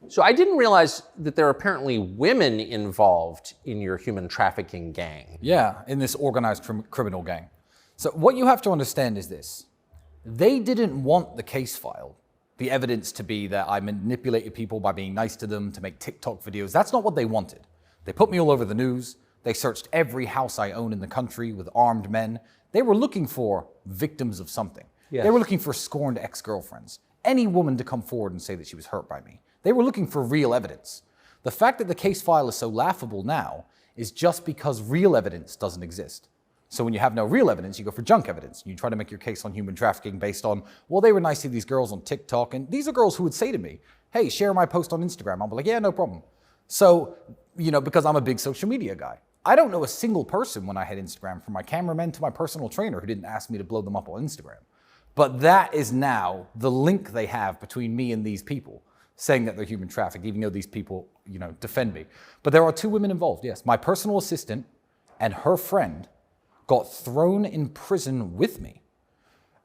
So I didn't realize that there are apparently women involved in your human trafficking gang. Yeah, in this organized criminal gang. So what you have to understand is this. They didn't want the case file, the evidence to be that I manipulated people by being nice to them, to make TikTok videos. That's not what they wanted. They put me all over the news. They searched every house I own in the country with armed men. They were looking for victims of something. Yes. They were looking for scorned ex-girlfriends. Any woman to come forward and say that she was hurt by me. They were looking for real evidence. The fact that the case file is so laughable now is just because real evidence doesn't exist. So when you have no real evidence, you go for junk evidence. You try to make your case on human trafficking based on, well, they were nice to these girls on TikTok. And these are girls who would say to me, hey, share my post on Instagram. I'll be like, yeah, no problem. So, because I'm a big social media guy. I don't know a single person when I had Instagram, from my cameraman to my personal trainer, who didn't ask me to blow them up on Instagram. But that is now the link they have between me and these people, saying that they're human trafficked, even though these people, defend me. But there are two women involved, yes. My personal assistant and her friend got thrown in prison with me.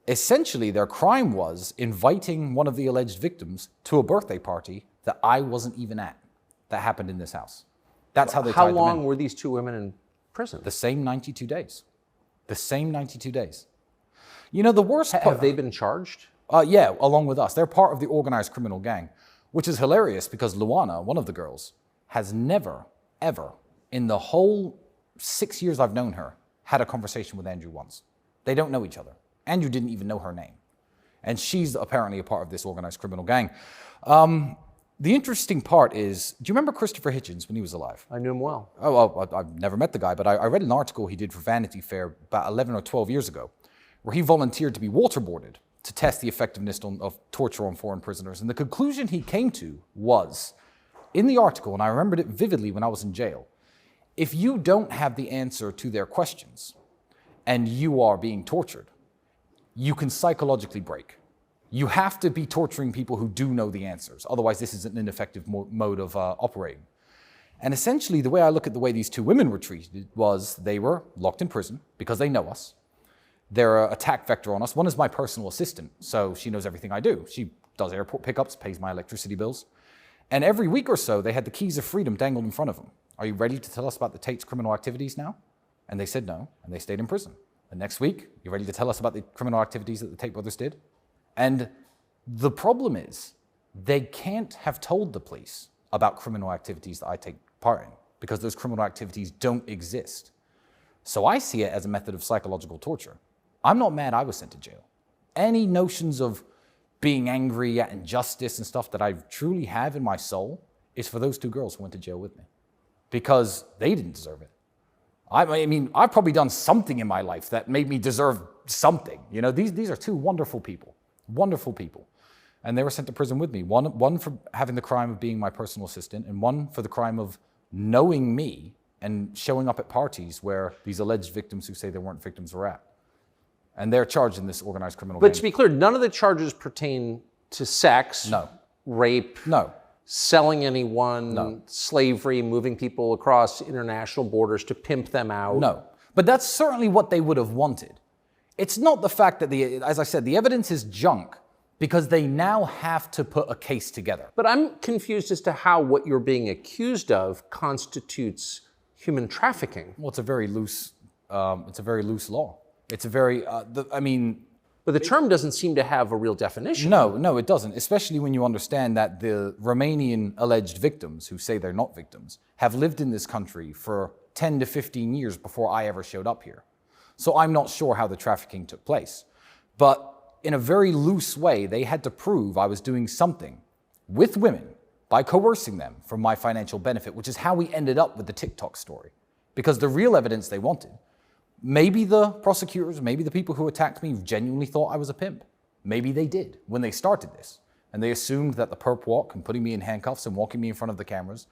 Essentially, their crime was inviting one of the alleged victims to a birthday party that I wasn't even at, that happened in this house. That's how they tied them in. How long were these two women in prison? The same 92 days. The same 92 days. The worst part... Have they been charged? Yeah, along with us. They're part of the organized criminal gang, which is hilarious because Luana, one of the girls, has never, ever, in the whole 6 years I've known her, had a conversation with Andrew once. They don't know each other. Andrew didn't even know her name. And she's apparently a part of this organized criminal gang. The interesting part is, do you remember Christopher Hitchens when he was alive? I knew him well. Oh, well, I've never met the guy, but I read an article he did for Vanity Fair about 11 or 12 years ago, where he volunteered to be waterboarded to test the effectiveness of torture on foreign prisoners. And the conclusion he came to was, in the article, and I remembered it vividly when I was in jail, if you don't have the answer to their questions and you are being tortured, you can psychologically break. You have to be torturing people who do know the answers. Otherwise, this is an ineffective mode of operating. And essentially, the way I look at the way these two women were treated was they were locked in prison because they know us. They're an attack vector on us. One is my personal assistant, so she knows everything I do. She does airport pickups, pays my electricity bills. And every week or so, they had the keys of freedom dangled in front of them. Are you ready to tell us about the Tate's criminal activities now? And they said no, and they stayed in prison. The next week, you ready to tell us about the criminal activities that the Tate brothers did? And the problem is, they can't have told the police about criminal activities that I take part in, because those criminal activities don't exist. So I see it as a method of psychological torture. I'm not mad I was sent to jail. Any notions of being angry at injustice and stuff that I truly have in my soul is for those two girls who went to jail with me, because they didn't deserve it. I mean, I've probably done something in my life that made me deserve something. These are two wonderful people, and they were sent to prison with me. One for having the crime of being my personal assistant, and one for the crime of knowing me and showing up at parties where these alleged victims who say they weren't victims were at. And they're charged in this organized criminal gang. But to be clear, none of the charges pertain to sex, no, rape, no, selling anyone, no, slavery, moving people across international borders to pimp them out. No, but that's certainly what they would have wanted. It's not the fact that, as I said, the evidence is junk because they now have to put a case together. But I'm confused as to how what you're being accused of constitutes human trafficking. Well, it's a very loose law. It's a very, But the term doesn't seem to have a real definition. No, it doesn't, especially when you understand that the Romanian alleged victims, who say they're not victims, have lived in this country for 10 to 15 years before I ever showed up here. So I'm not sure how the trafficking took place. But in a very loose way, they had to prove I was doing something with women by coercing them for my financial benefit, which is how we ended up with the TikTok story. Because the real evidence they wanted, maybe the prosecutors, maybe the people who attacked me genuinely thought I was a pimp. Maybe they did when they started this. And they assumed that the perp walk and putting me in handcuffs and walking me in front of the cameras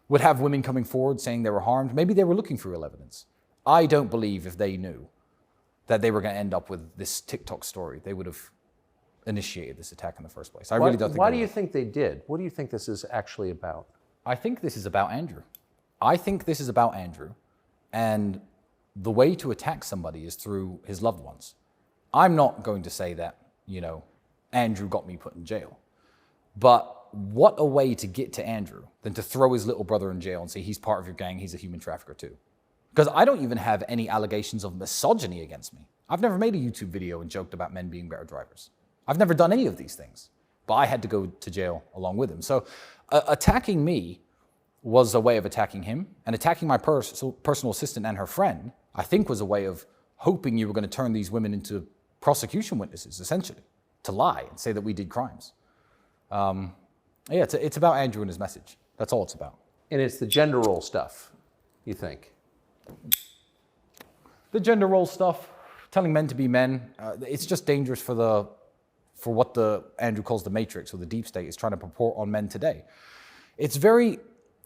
would have women coming forward saying they were harmed. Maybe they were looking for real evidence. I don't believe if they knew that they were going to end up with this TikTok story, they would have initiated this attack in the first place. I really don't think. Why do you think they did? What do you think this is actually about? I think this is about Andrew. And the way to attack somebody is through his loved ones. I'm not going to say that, Andrew got me put in jail. But what a way to get to Andrew than to throw his little brother in jail and say, he's part of your gang, he's a human trafficker too. Because I don't even have any allegations of misogyny against me. I've never made a YouTube video and joked about men being better drivers. I've never done any of these things, but I had to go to jail along with him. So attacking me was a way of attacking him, and attacking my personal assistant and her friend, I think, was a way of hoping you were going to turn these women into prosecution witnesses, essentially, to lie and say that we did crimes. Yeah, it's about Andrew and his message. That's all it's about. And it's the gender role stuff, you think? The gender role stuff, telling men to be men, it's just dangerous for what Andrew calls the matrix, or the deep state is trying to purport on men today. It's very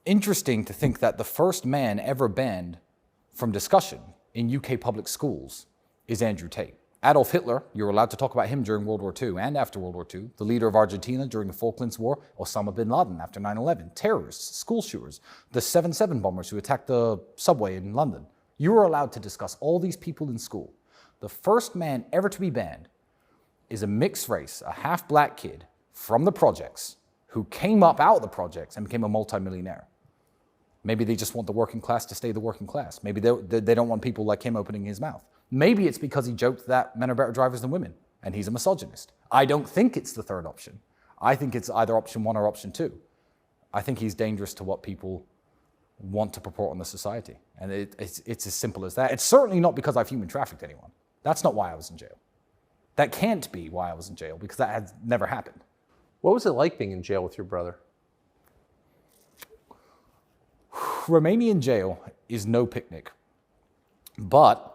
interesting to think that the first man ever banned from discussion in UK public schools is Andrew Tate. Adolf Hitler, you were allowed to talk about him during World War II and after World War II. The leader of Argentina during the Falklands War, Osama bin Laden after 9/11. Terrorists, school shooters, the 7/7 bombers who attacked the subway in London. You were allowed to discuss all these people in school. The first man ever to be banned is a mixed race, a half-black kid from the projects who came up out of the projects and became a multimillionaire. Maybe they just want the working class to stay the working class. Maybe they don't want people like him opening his mouth. Maybe it's because he joked that men are better drivers than women, and he's a misogynist. I don't think it's the third option. I think it's either option one or option two. I think he's dangerous to what people want to purport on the society. And it's as simple as that. It's certainly not because I've human trafficked anyone. That's not why I was in jail. That can't be why I was in jail, because that had never happened. What was it like being in jail with your brother? Romanian jail is no picnic. But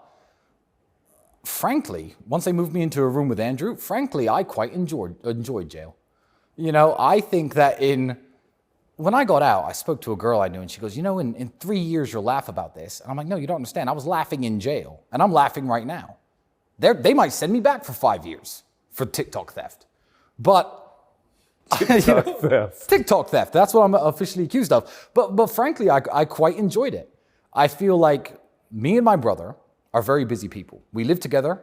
frankly, once they moved me into a room with Andrew, frankly, I quite enjoyed jail. You know, I think that when I got out, I spoke to a girl I knew, and she goes, you know, in 3 years, you'll laugh about this. And I'm like, no, you don't understand. I was laughing in jail, and I'm laughing right now. They might send me back for 5 years for TikTok theft. But TikTok theft, that's what I'm officially accused of. But frankly, I quite enjoyed it. I feel like me and my brother are very busy people. We live together.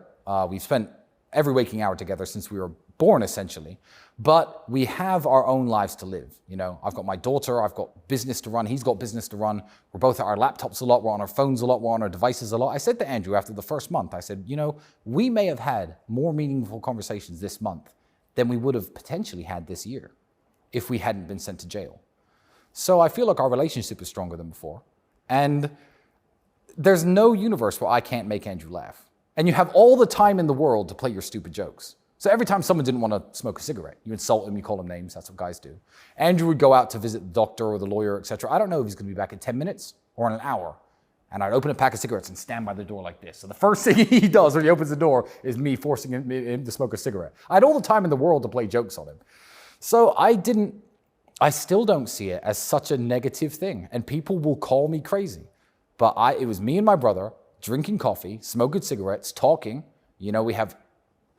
We've spent every waking hour together since we were born, essentially. But we have our own lives to live. You know, I've got my daughter, I've got business to run, he's got business to run. We're both at our laptops a lot, we're on our phones a lot, we're on our devices a lot. I said to Andrew after the first month, I said, you know, we may have had more meaningful conversations this month than we would have potentially had this year if we hadn't been sent to jail. So I feel like our relationship is stronger than before. And there's no universe where I can't make Andrew laugh. And you have all the time in the world to play your stupid jokes. So every time someone didn't want to smoke a cigarette, you insult him, you call him names, that's what guys do. Andrew would go out to visit the doctor or the lawyer, etc. I don't know if he's going to be back in 10 minutes or in an hour. And I'd open a pack of cigarettes and stand by the door like this. So the first thing he does when he opens the door is me forcing him to smoke a cigarette. I had all the time in the world to play jokes on him. So I still don't see it as such a negative thing. And people will call me crazy. But it was me and my brother drinking coffee, smoking cigarettes, talking. You know, we have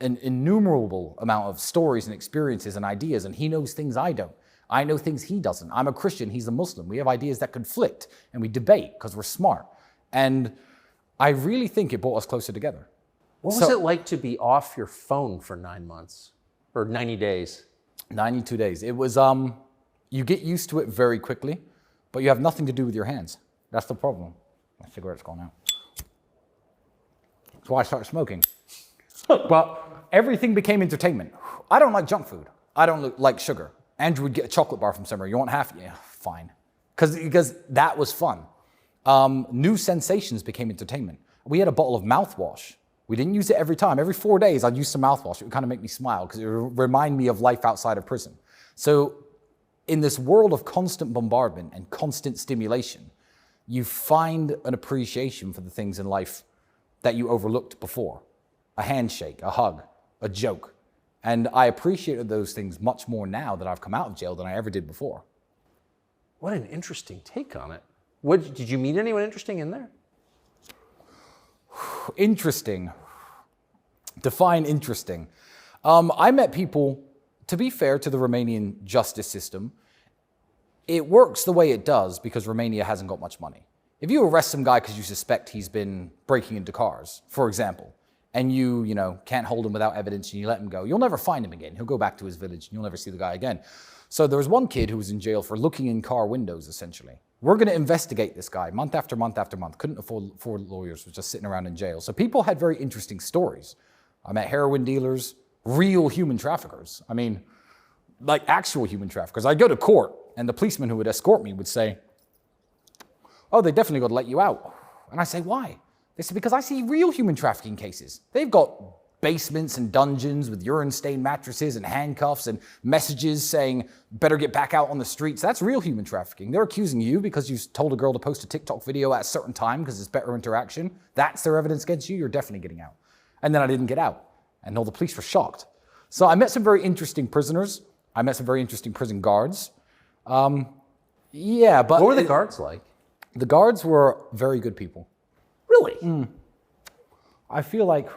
an innumerable amount of stories and experiences and ideas, and he knows things I don't. I know things he doesn't. I'm a Christian, he's a Muslim. We have ideas that conflict, and we debate because we're smart. And I really think it brought us closer together. What was it like to be off your phone for 9 months or 90 days? 92 days. It was, you get used to it very quickly, but you have nothing to do with your hands. That's the problem. My cigarette's gone out. That's why I started smoking. But everything became entertainment. I don't like junk food. I don't like sugar. Andrew would get a chocolate bar from somewhere. You want half? Yeah, fine. Because that was fun. New sensations became entertainment. We had a bottle of mouthwash. We didn't use it every time. Every 4 days, I'd use some mouthwash. It would kind of make me smile because it would remind me of life outside of prison. So in this world of constant bombardment and constant stimulation, you find an appreciation for the things in life that you overlooked before. A handshake, a hug, a joke. And I appreciated those things much more now that I've come out of jail than I ever did before. What an interesting take on it. Did you meet anyone interesting in there? Interesting. Define interesting. I met people, to be fair to the Romanian justice system, it works the way it does because Romania hasn't got much money. If you arrest some guy because you suspect he's been breaking into cars, for example, and you can't hold him without evidence and you let him go, you'll never find him again. He'll go back to his village and you'll never see the guy again. So there was one kid who was in jail for looking in car windows, essentially. We're going to investigate this guy month after month after month. Couldn't afford lawyers, was just sitting around in jail. So people had very interesting stories. I met heroin dealers, real human traffickers. I mean, like actual human traffickers. I'd go to court and the policeman who would escort me would say, oh, they definitely got to let you out. And I say, why? They said, because I see real human trafficking cases. They've got basements and dungeons with urine-stained mattresses and handcuffs and messages saying, better get back out on the streets. That's real human trafficking. They're accusing you because you told a girl to post a TikTok video at a certain time because it's better interaction. That's their evidence against you. You're definitely getting out. And then I didn't get out. And all the police were shocked. So I met some very interesting prisoners. I met some very interesting prison guards. Yeah, but... What were the guards like? The guards were very good people. Really? I feel like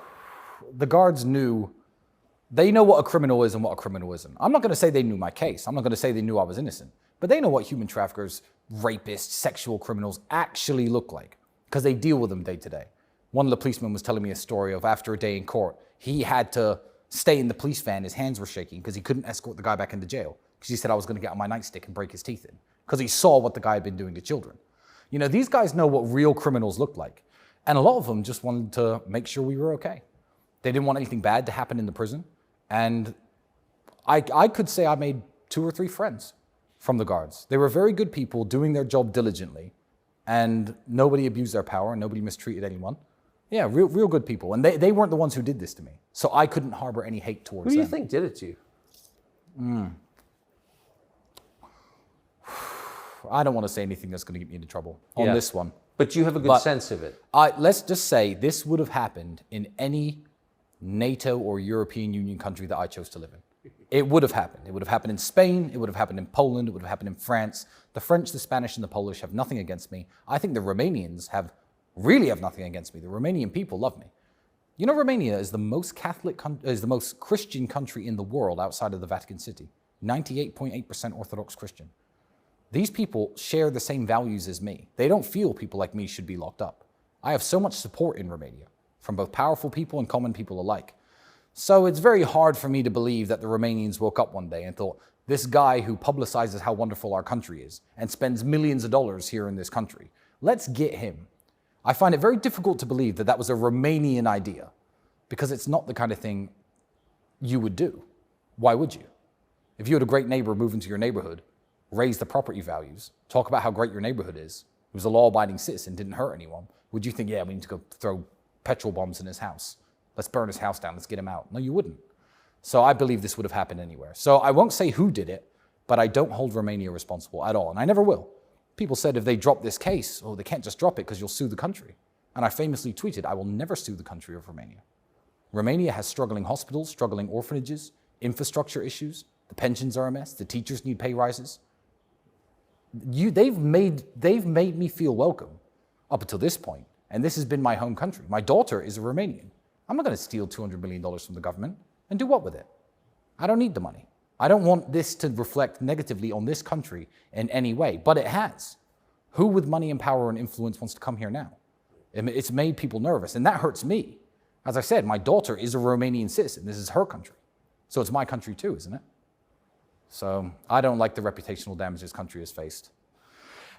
the guards they know what a criminal is and what a criminal isn't. I'm not going to say they knew my case. I'm not going to say they knew I was innocent. But they know what human traffickers, rapists, sexual criminals actually look like because they deal with them day to day. One of the policemen was telling me a story of after a day in court, he had to stay in the police van. His hands were shaking because he couldn't escort the guy back into jail because he said I was going to get on my nightstick and break his teeth in because he saw what the guy had been doing to children. You know, these guys know what real criminals look like. And a lot of them just wanted to make sure we were okay. They didn't want anything bad to happen in the prison. And I could say I made 2 or 3 friends from the guards. They were very good people doing their job diligently, and nobody abused their power and nobody mistreated anyone. Yeah, real good people. And they weren't the ones who did this to me. So I couldn't harbor any hate towards them. Who do you think did it to you? I don't want to say anything that's going to get me into trouble on this one. But you have a good sense of it. Let's just say this would have happened in any NATO or European Union country that I chose to live in. It would have happened. It would have happened in Spain. It would have happened in Poland. It would have happened in France. The French, the Spanish, and the Polish have nothing against me. I think the Romanians really have nothing against me. The Romanian people love me. You know, Romania is the most Christian country in the world outside of the Vatican City. 98.8% Orthodox Christian. These people share the same values as me. They don't feel people like me should be locked up. I have so much support in Romania from both powerful people and common people alike. So it's very hard for me to believe that the Romanians woke up one day and thought, this guy who publicizes how wonderful our country is and spends millions of dollars here in this country, let's get him. I find it very difficult to believe that that was a Romanian idea because it's not the kind of thing you would do. Why would you? If you had a great neighbor move into your neighborhood, raise the property values, talk about how great your neighborhood is, he was a law-abiding citizen, didn't hurt anyone, would you think, yeah, we need to go throw petrol bombs in his house? Let's burn his house down, let's get him out. No, you wouldn't. So I believe this would have happened anywhere. So I won't say who did it, but I don't hold Romania responsible at all, and I never will. People said if they drop this case, oh, they can't just drop it because you'll sue the country. And I famously tweeted, I will never sue the country of Romania. Romania has struggling hospitals, struggling orphanages, infrastructure issues, the pensions are a mess, the teachers need pay rises. They've made me feel welcome up until this point, and this has been my home country. My daughter is a Romanian. I'm not going to steal $200 million from the government and do what with it? I don't need the money. I don't want this to reflect negatively on this country in any way, but it has. Who with money and power and influence wants to come here now? It's made people nervous, and that hurts me. As I said, my daughter is a Romanian citizen. This is her country. So it's my country too, isn't it? So I don't like the reputational damage this country has faced.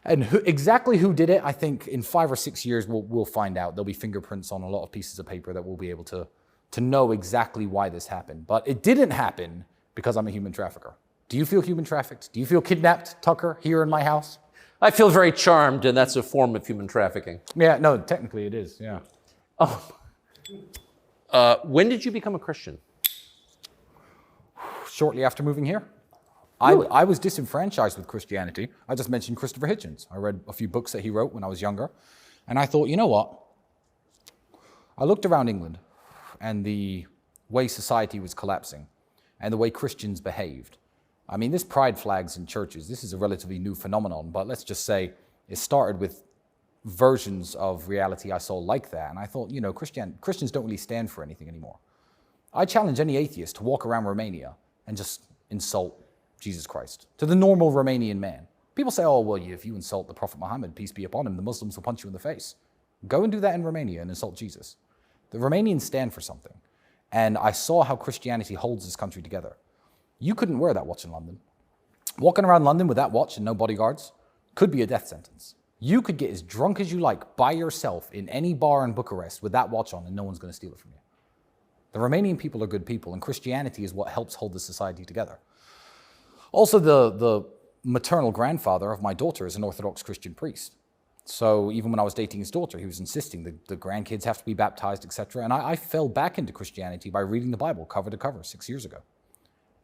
And exactly who did it, I think in 5 or 6 years, we'll find out. There'll be fingerprints on a lot of pieces of paper that we'll be able to know exactly why this happened. But it didn't happen because I'm a human trafficker. Do you feel human trafficked? Do you feel kidnapped, Tucker, here in my house? I feel very charmed, and that's a form of human trafficking. Yeah, no, technically it is, yeah. When did you become a Christian? Shortly after moving here. Really? I was disenfranchised with Christianity. I just mentioned Christopher Hitchens. I read a few books that he wrote when I was younger, and I thought, you know what? I looked around England and the way society was collapsing and the way Christians behaved. I mean, this pride flags in churches, this is a relatively new phenomenon, but let's just say it started with versions of reality I saw like that. And I thought, you know, Christians don't really stand for anything anymore. I challenge any atheist to walk around Romania and just insult Jesus Christ to the normal Romanian man. People say, oh, well, if you insult the Prophet Muhammad, peace be upon him, the Muslims will punch you in the face. Go and do that in Romania and insult Jesus. The Romanians stand for something. And I saw how Christianity holds this country together. You couldn't wear that watch in London. Walking around London with that watch and no bodyguards could be a death sentence. You could get as drunk as you like by yourself in any bar in Bucharest with that watch on and no one's going to steal it from you. The Romanian people are good people, and Christianity is what helps hold the society together. Also, the maternal grandfather of my daughter is an Orthodox Christian priest. So even when I was dating his daughter, he was insisting that the grandkids have to be baptized, etc. And I fell back into Christianity by reading the Bible cover to cover 6 years ago.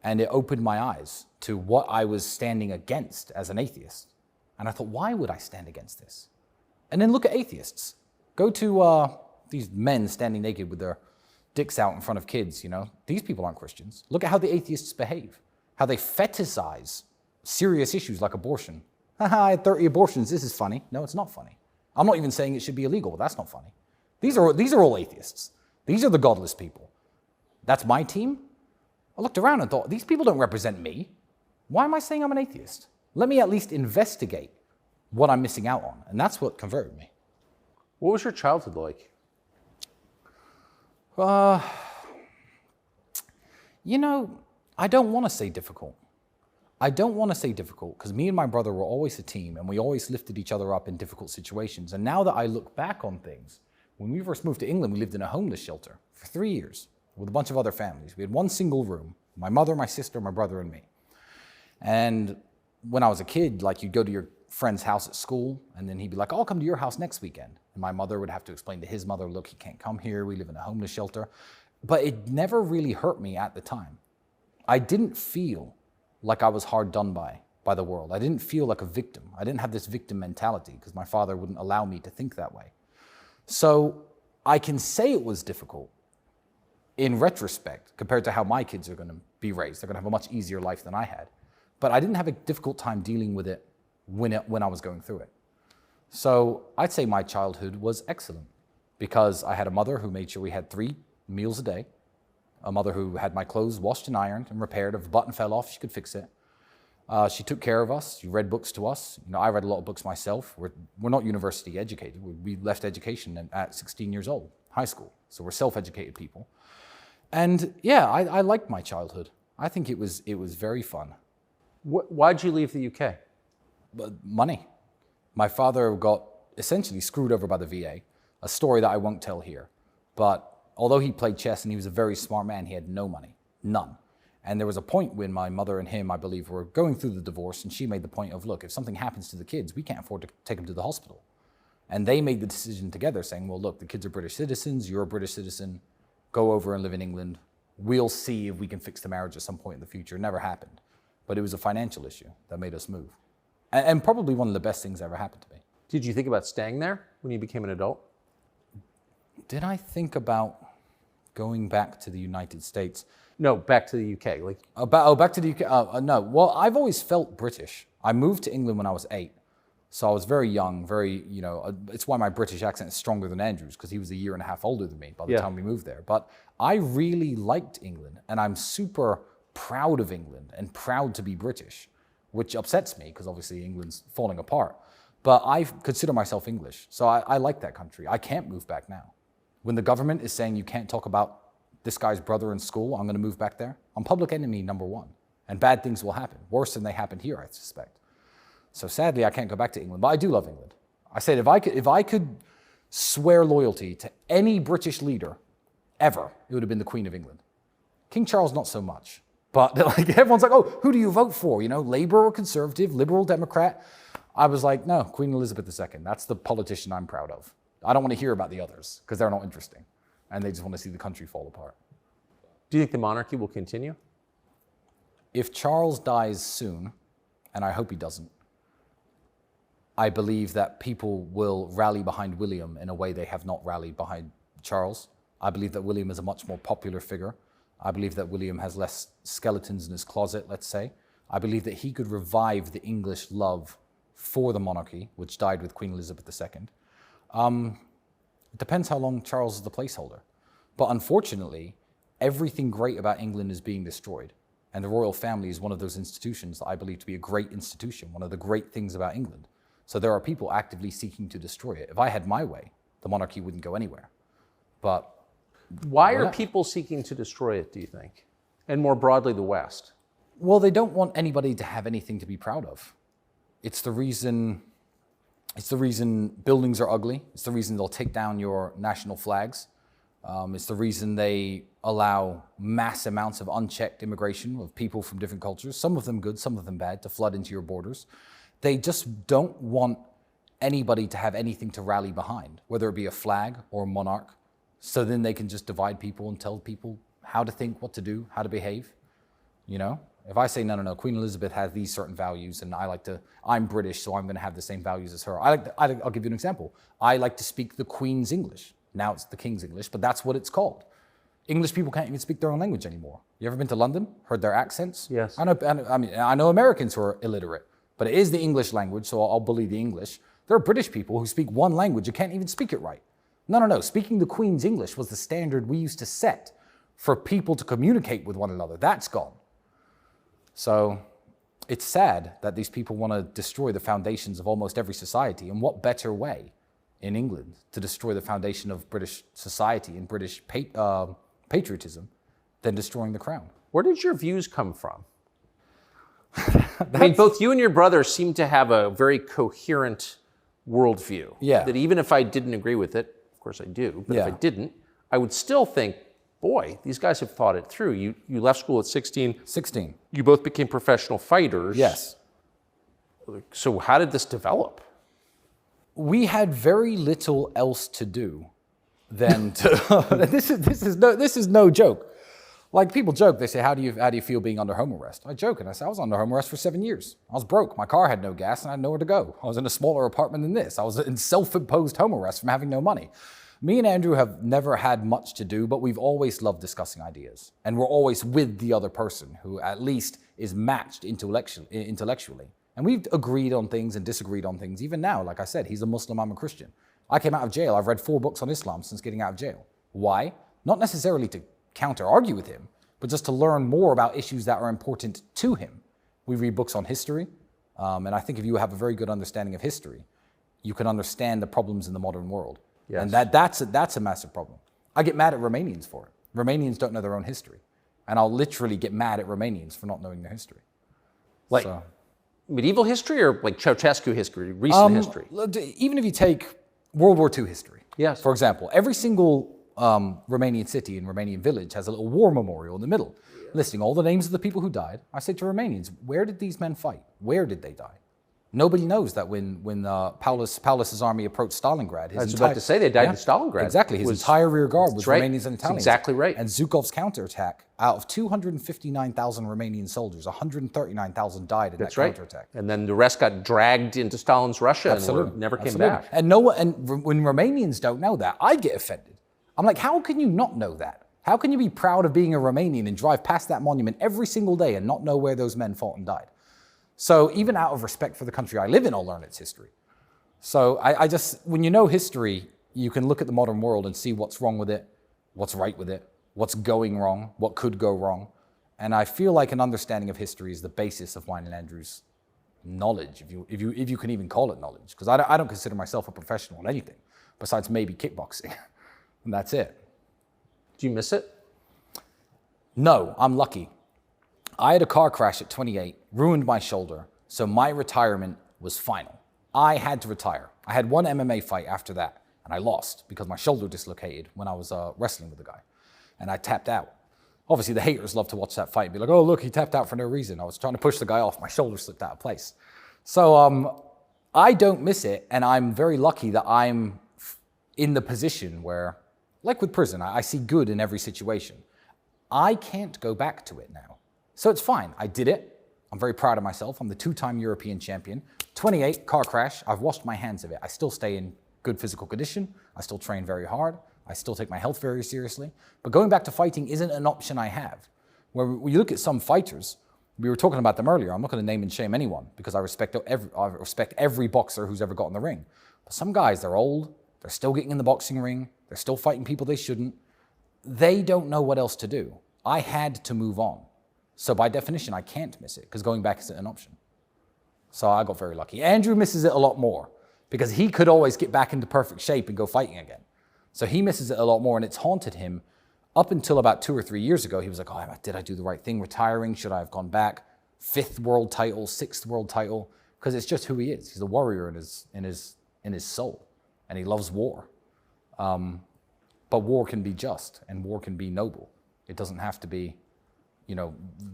And it opened my eyes to what I was standing against as an atheist. And I thought, why would I stand against this? And then look at atheists. Go to these men standing naked with their dicks out in front of kids, These people aren't Christians. Look at how the atheists behave, how they fetishize serious issues like abortion. Haha, I had 30 abortions, this is funny. No, it's not funny. I'm not even saying it should be illegal, that's not funny. These are all atheists. These are the godless people. That's my team? I looked around and thought, these people don't represent me. Why am I saying I'm an atheist? Let me at least investigate what I'm missing out on. And that's what converted me. What was your childhood like? I don't want to say difficult. I don't want to say difficult because me and my brother were always a team and we always lifted each other up in difficult situations. And now that I look back on things, when we first moved to England, we lived in a homeless shelter for 3 years with a bunch of other families. We had one single room, my mother, my sister, my brother, and me. And when I was a kid, you'd go to your friend's house at school and then he'd be like, I'll come to your house next weekend. And my mother would have to explain to his mother, look, he can't come here. We live in a homeless shelter. But it never really hurt me at the time. I didn't feel like I was hard done by the world. I didn't feel like a victim. I didn't have this victim mentality because my father wouldn't allow me to think that way. So I can say it was difficult in retrospect compared to how my kids are going to be raised. They're going to have a much easier life than I had. But I didn't have a difficult time dealing with it when I was going through it. So I'd say my childhood was excellent because I had a mother who made sure we had 3 meals a day, a mother who had my clothes washed and ironed and repaired. If a button fell off, she could fix it. She took care of us. She read books to us. I read a lot of books myself. We're not university educated. We left education at 16 years old, high school. So we're self-educated people. And yeah, I liked my childhood. I think it was very fun. Why'd you leave the UK? Money. My father got essentially screwed over by the VA, a story that I won't tell here. But although he played chess and he was a very smart man, he had no money, none. And there was a point when my mother and him, I believe, were going through the divorce, and she made the point of, look, if something happens to the kids, we can't afford to take them to the hospital. And they made the decision together saying, well, look, the kids are British citizens, you're a British citizen, go over and live in England. We'll see if we can fix the marriage at some point in the future. It never happened. But it was a financial issue that made us move. And probably one of the best things that ever happened to me. Did you think about staying there when you became an adult? Did I think about going back to the United States? No, back to the UK. Back to the UK? No. Well, I've always felt British. I moved to England when I was 8. So I was very young, it's why my British accent is stronger than Andrew's, because he was a year and a half older than me by the time we moved there. But I really liked England, and I'm super proud of England and proud to be British, which upsets me because obviously England's falling apart. But I consider myself English, so I like that country. I can't move back now. When the government is saying you can't talk about this guy's brother in school, I'm going to move back there. I'm public enemy number 1, and bad things will happen, worse than they happened here, I suspect. So sadly, I can't go back to England, but I do love England. I said if I could swear loyalty to any British leader ever, it would have been the Queen of England. King Charles, not so much. But everyone's like, oh, who do you vote for? Labour or Conservative, Liberal, Democrat? I was like, no, Queen Elizabeth II. That's the politician I'm proud of. I don't want to hear about the others because they're not interesting. And they just want to see the country fall apart. Do you think the monarchy will continue? If Charles dies soon, and I hope he doesn't, I believe that people will rally behind William in a way they have not rallied behind Charles. I believe that William is a much more popular figure. I believe that William has less skeletons in his closet, let's say. I believe that he could revive the English love for the monarchy, which died with Queen Elizabeth II. It depends how long Charles is the placeholder. But unfortunately, everything great about England is being destroyed. And the royal family is one of those institutions that I believe to be a great institution, one of the great things about England. So there are people actively seeking to destroy it. If I had my way, the monarchy wouldn't go anywhere. But why are people seeking to destroy it, do you think? And more broadly, the West? Well, they don't want anybody to have anything to be proud of. It's the reason buildings are ugly. It's the reason they'll take down your national flags. It's the reason they allow mass amounts of unchecked immigration of people from different cultures, some of them good, some of them bad, to flood into your borders. They just don't want anybody to have anything to rally behind, whether it be a flag or a monarch. So then they can just divide people and tell people how to think, what to do, how to behave. You know, if I say, no, Queen Elizabeth has these certain values and I'm British, so I'm going to have the same values as her. I'll give you an example. I like to speak the Queen's English. Now it's the King's English, but that's what it's called. English people can't even speak their own language anymore. You ever been to London? Heard their accents? Yes. I know Americans who are illiterate, but it is the English language, so I'll bully the English. There are British people who speak one language and can't even speak it right. No. Speaking the Queen's English was the standard we used to set for people to communicate with one another. That's gone. So it's sad that these people want to destroy the foundations of almost every society. And what better way in England to destroy the foundation of British society and British patriotism than destroying the crown? Where did your views come from? I mean, both you and your brother seem to have a very coherent worldview. Yeah. That even if I didn't agree with it, of course I do, but if I didn't, I would still think, boy, these guys have thought it through. You left school at 16. 16. You both became professional fighters. Yes. So how did this develop? We had very little else to do than to. This is no joke. Like, people joke. They say, "How do you feel being under home arrest?" I joke and I say, "I was under home arrest for 7 years. I was broke. My car had no gas, and I had nowhere to go. I was in a smaller apartment than this. I was in self-imposed home arrest from having no money." Me and Andrew have never had much to do, but we've always loved discussing ideas, and we're always with the other person who at least is matched intellectually. And we've agreed on things and disagreed on things. Even now, like I said, he's a Muslim, I'm a Christian. I came out of jail. I've read 4 books on Islam since getting out of jail. Why? Not necessarily to counter-argue with him, but just to learn more about issues that are important to him. We read books on history, and I think if you have a very good understanding of history, you can understand the problems in the modern world. Yes. And that's a massive problem. I get mad at Romanians for it. Romanians don't know their own history. And I'll literally get mad at Romanians for not knowing their history. Like medieval history or like Ceausescu history, recent history? Even if you take World War II history. Yes. For example, every single Romanian city and Romanian village has a little war memorial in the middle, listing all the names of the people who died. I say to Romanians, where did these men fight? Where did they die? Nobody knows that when Paulus's army approached Stalingrad, I was about to say they died in Stalingrad. Exactly, his entire rear guard was Romanians and Italians. That's exactly right. And Zhukov's counterattack, out of 259,000 Romanian soldiers, 139,000 died in that counterattack. And then the rest got dragged into Stalin's Russia and never came back. And when Romanians don't know that, I get offended. I'm like, how can you not know that? How can you be proud of being a Romanian and drive past that monument every single day and not know where those men fought and died? So even out of respect for the country I live in, I'll learn its history. So I just, when you know history, you can look at the modern world and see what's wrong with it, what's right with it, what's going wrong, what could go wrong. And I feel like an understanding of history is the basis of mine and Andrew's knowledge, if you can even call it knowledge. Because I don't consider myself a professional in anything, besides maybe kickboxing. And that's it. Do you miss it? No, I'm lucky. I had a car crash at 28, ruined my shoulder, so my retirement was final. I had to retire. I had one MMA fight after that, and I lost because my shoulder dislocated when I was wrestling with the guy, and I tapped out. Obviously, the haters love to watch that fight and be like, oh, look, he tapped out for no reason. I was trying to push the guy off. My shoulder slipped out of place. So I don't miss it, and I'm very lucky that I'm in the position where, like with prison, I see good in every situation. I can't go back to it now. So it's fine. I did it. I'm very proud of myself. I'm the 2-time European champion. 28, car crash. I've washed my hands of it. I still stay in good physical condition. I still train very hard. I still take my health very seriously. But going back to fighting isn't an option I have. When you look at some fighters, we were talking about them earlier. I'm not going to name and shame anyone because I respect every boxer who's ever got in the ring. But some guys, they're old. They're still getting in the boxing ring. They're still fighting people they shouldn't. They don't know what else to do. I had to move on. So by definition, I can't miss it because going back isn't an option. So I got very lucky. Andrew misses it a lot more because he could always get back into perfect shape and go fighting again. So he misses it a lot more, and it's haunted him up until about 2 or 3 years ago. He was like, oh, did I do the right thing retiring? Should I have gone back? 5th world title, 6th world title, because it's just who he is. He's a warrior in his soul, and he loves war. But war can be just, and war can be noble. It doesn't have to be,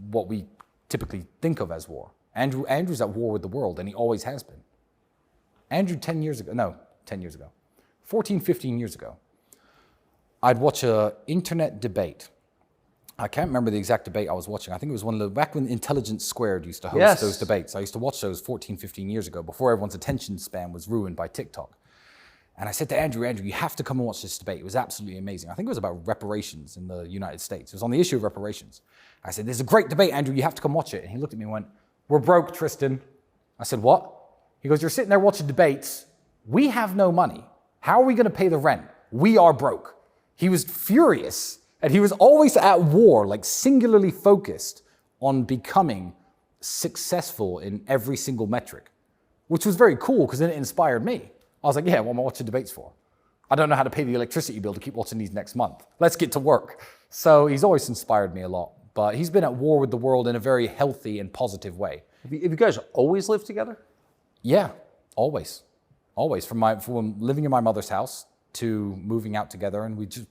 what we typically think of as war. Andrew's at war with the world, and he always has been. Andrew 14, 15 years ago, I'd watch an internet debate. I can't remember the exact debate I was watching. I think it was back when Intelligence Squared used to host those debates. I used to watch those 14, 15 years ago, before everyone's attention span was ruined by TikTok. And I said to Andrew, you have to come and watch this debate. It was absolutely amazing. I think it was about reparations in the United States. It was on the issue of reparations. I said, "There's a great debate, Andrew. You have to come watch it." And he looked at me and went, "We're broke, Tristan." I said, "What?" He goes, "You're sitting there watching debates. We have no money. How are we going to pay the rent? We are broke." He was furious. And he was always at war, like singularly focused on becoming successful in every single metric, which was very cool because then it inspired me. I was like, yeah, what am I watching debates for? I don't know how to pay the electricity bill to keep watching these next month. Let's get to work. So he's always inspired me a lot. But he's been at war with the world in a very healthy and positive way. Have you guys always lived together? Yeah, always. Always. From living in my mother's house to moving out together. And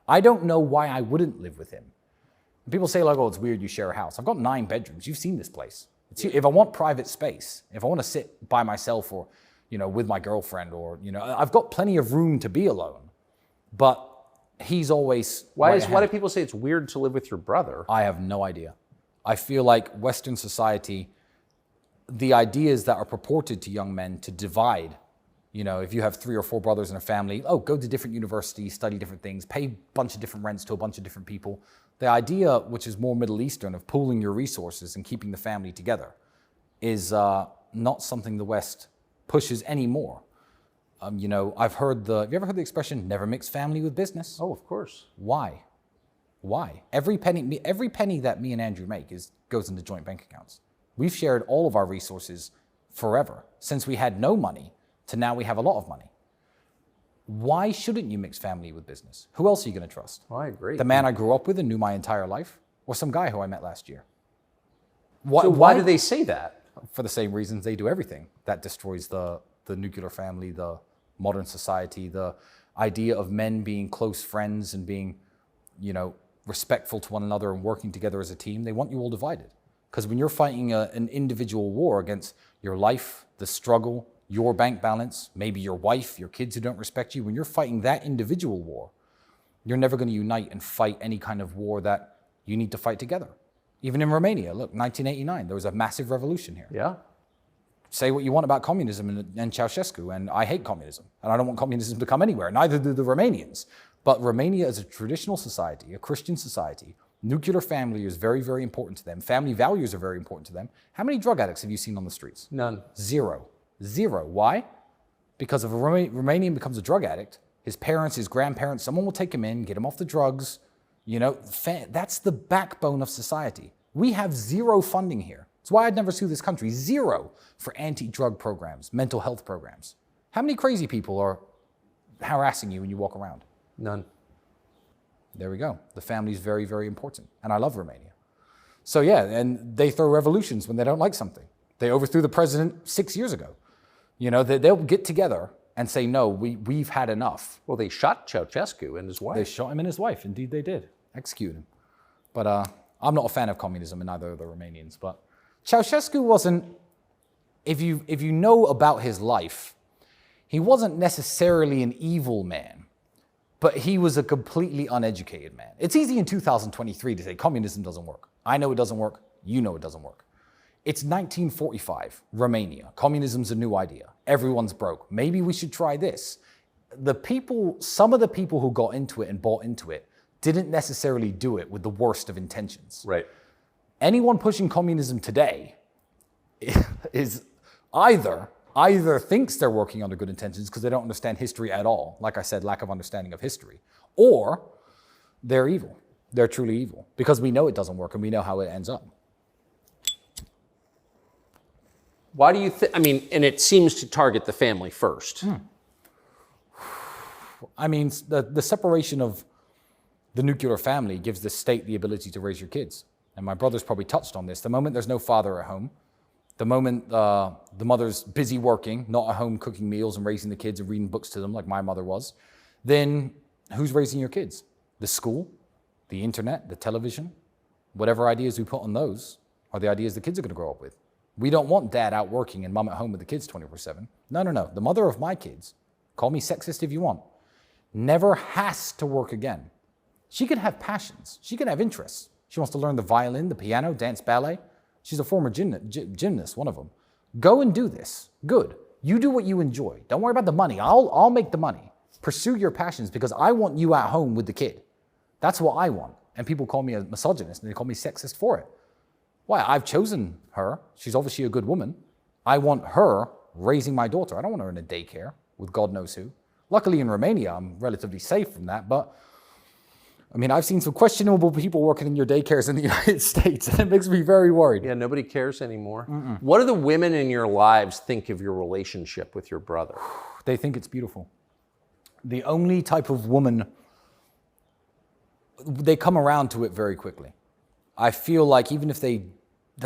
I don't know why I wouldn't live with him. People say, like, oh, it's weird you share a house. I've got 9 bedrooms. You've seen this place. If I want private space, if I want to sit by myself or, with my girlfriend or, I've got plenty of room to be alone. But he's always... Why do people say it's weird to live with your brother? I have no idea. I feel like Western society, the ideas that are purported to young men to divide, if you have 3 or 4 brothers in a family, go to different universities, study different things, pay a bunch of different rents to a bunch of different people. The idea, which is more Middle Eastern, of pooling your resources and keeping the family together is not something the West pushes anymore. I've heard have you ever heard the expression, never mix family with business? Oh, of course. Why? Every penny that me and Andrew make goes into joint bank accounts. We've shared all of our resources forever, since we had no money to now we have a lot of money. Why shouldn't you mix family with business? Who else are you going to trust? Oh, I agree. The man I grew up with and knew my entire life, or some guy who I met last year? Why do they say that? For the same reasons they do everything. That destroys the nuclear family, the modern society, the idea of men being close friends and being, respectful to one another and working together as a team. They want you all divided. Because when you're fighting an individual war against your life, the struggle, your bank balance, maybe your wife, your kids who don't respect you, when you're fighting that individual war, you're never going to unite and fight any kind of war that you need to fight together. Even in Romania, look, 1989, there was a massive revolution here. Yeah. Say what you want about communism and Ceausescu, and I hate communism, and I don't want communism to come anywhere. Neither do the Romanians. But Romania is a traditional society, a Christian society. Nuclear family is very, very important to them. Family values are very important to them. How many drug addicts have you seen on the streets? None. Zero. Why? Because if a Romanian becomes a drug addict, his parents, his grandparents, someone will take him in, get him off the drugs. That's the backbone of society. We have zero funding here. That's why I'd never sue this country. Zero for anti-drug programs, mental health programs. How many crazy people are harassing you when you walk around? None. There we go. The family's very, very important. And I love Romania. So yeah, and they throw revolutions when they don't like something. They overthrew the president 6 years ago. They'll get together and say, no, we've had enough. Well, they shot Ceausescu and his wife. They shot him and his wife. Indeed, they did. Executed him. But I'm not a fan of communism, and neither are the Romanians. But Ceausescu wasn't, if you know about his life, he wasn't necessarily an evil man, but he was a completely uneducated man. It's easy in 2023 to say communism doesn't work. I know it doesn't work. You know it doesn't work. It's 1945, Romania. Communism's a new idea. Everyone's broke. Maybe we should try this. Some of the people who got into it and bought into it didn't necessarily do it with the worst of intentions. Right. Anyone pushing communism today is either thinks they're working under good intentions because they don't understand history at all. Like I said, lack of understanding of history. Or they're evil. They're truly evil because we know it doesn't work and we know how it ends up. Why do you think, and it seems to target the family first. The separation of the nuclear family gives the state the ability to raise your kids. and my brother's probably touched on this, the moment there's no father at home, the moment the mother's busy working, not at home cooking meals and raising the kids and reading books to them like my mother was, then who's raising your kids? The school, the internet, the television, whatever ideas we put on those are the ideas the kids are going to grow up with. We don't want dad out working and mom at home with the kids 24/7. No. The mother of my kids, call me sexist if you want, never has to work again. She can have passions. She can have interests. She wants to learn the violin, the piano, dance, ballet. She's a former gymnast, one of them. Go and do this. Good. You do what you enjoy. Don't worry about the money. I'll make the money. Pursue your passions because I want you at home with the kid. That's what I want. And people call me a misogynist and they call me sexist for it. Why? I've chosen her. She's obviously a good woman. I want her raising my daughter. I don't want her in a daycare with God knows who. Luckily in Romania, I'm relatively safe from that, but I mean, I've seen some questionable people working in your daycares in the United States, and it makes me very worried. Yeah, nobody cares anymore. What do the women in your lives think of your relationship with your brother? They think it's beautiful. The only type of woman, they come around to it very quickly. I feel like even if they're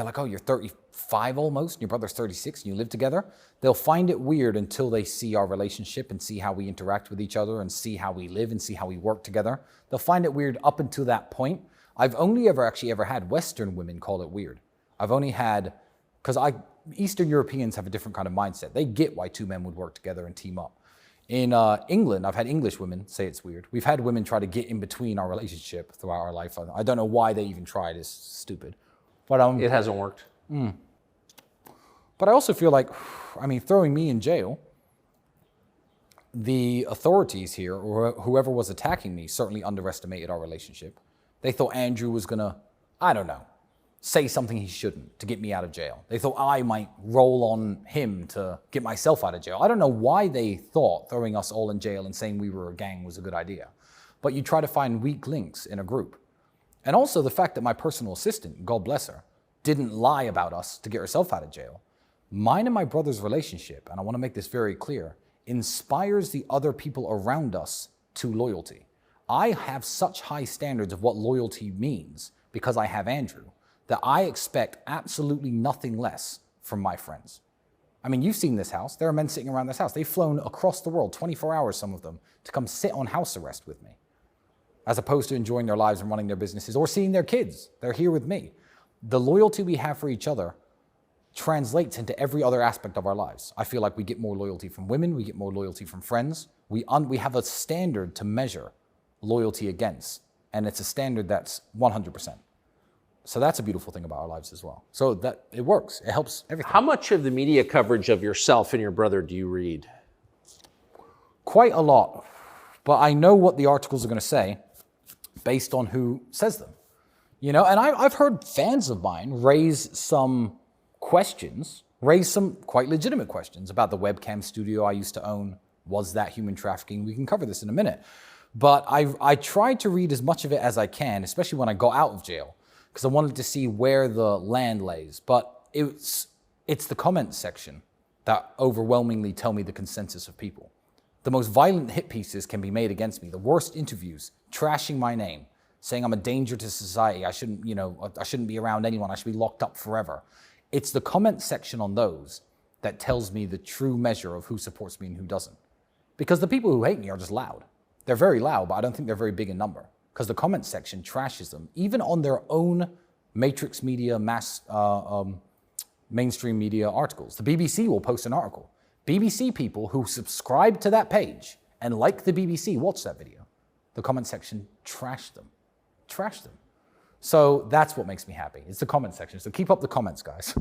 like, oh, you're 35 almost, and your brother's 36, and you live together, they'll find it weird until they see our relationship and see how we interact with each other and see how we live and see how we work together. They'll find it weird up until that point. I've only ever had Western women call it weird. I've only had, because Eastern Europeans have a different kind of mindset. They get why two men would work together and team up. In England, I've had English women say it's weird. We've had women try to get in between our relationship throughout our life. I don't know why they even tried. It's stupid. But it hasn't worked. But I also feel like, I mean, throwing me in jail, the authorities here, or whoever was attacking me, certainly underestimated our relationship. They thought Andrew was going to, I don't know, say something he shouldn't to get me out of jail. They thought I might roll on him to get myself out of jail. I don't know why they thought throwing us all in jail and saying we were a gang was a good idea. But you try to find weak links in a group. And also the fact that my personal assistant, God bless her, didn't lie about us to get herself out of jail. Mine and my brother's relationship, and I want to make this very clear, inspires the other people around us to loyalty. I have such high standards of what loyalty means because I have Andrew, that I expect absolutely nothing less from my friends. I mean, you've seen this house. There are men sitting around this house. They've flown across the world, 24 hours, some of them, to come sit on house arrest with me, as opposed to enjoying their lives and running their businesses or seeing their kids. They're here with me. The loyalty we have for each other translates into every other aspect of our lives. I feel like we get more loyalty from women, we get more loyalty from friends. We have a standard to measure loyalty against, and it's a standard that's 100%. So that's a beautiful thing about our lives as well. So that it works, it helps everything. How much of the media coverage of yourself and your brother do you read? Quite a lot, but I know what the articles are going to say based on who says them. You know, and I've heard fans of mine raise some questions, raise some quite legitimate questions about the webcam studio I used to own. Was that human trafficking? We can cover this in a minute. But I tried to read as much of it as I can, especially when I got out of jail, because I wanted to see where the land lays. But it's the comments section that overwhelmingly tell me the consensus of people. The most violent hit pieces can be made against me. The worst interviews, trashing my name, saying I'm a danger to society. I shouldn't be around anyone. I should be locked up forever. It's the comment section on those that tells me the true measure of who supports me and who doesn't. Because the people who hate me are just loud. They're very loud, but I don't think they're very big in number. Because the comment section trashes them, even on their own matrix media, mainstream media articles. The BBC will post an article. BBC people who subscribe to that page and like the BBC watch that video. The comment section trash them. Trash them. So that's what makes me happy. It's the comment section. So keep up the comments, guys.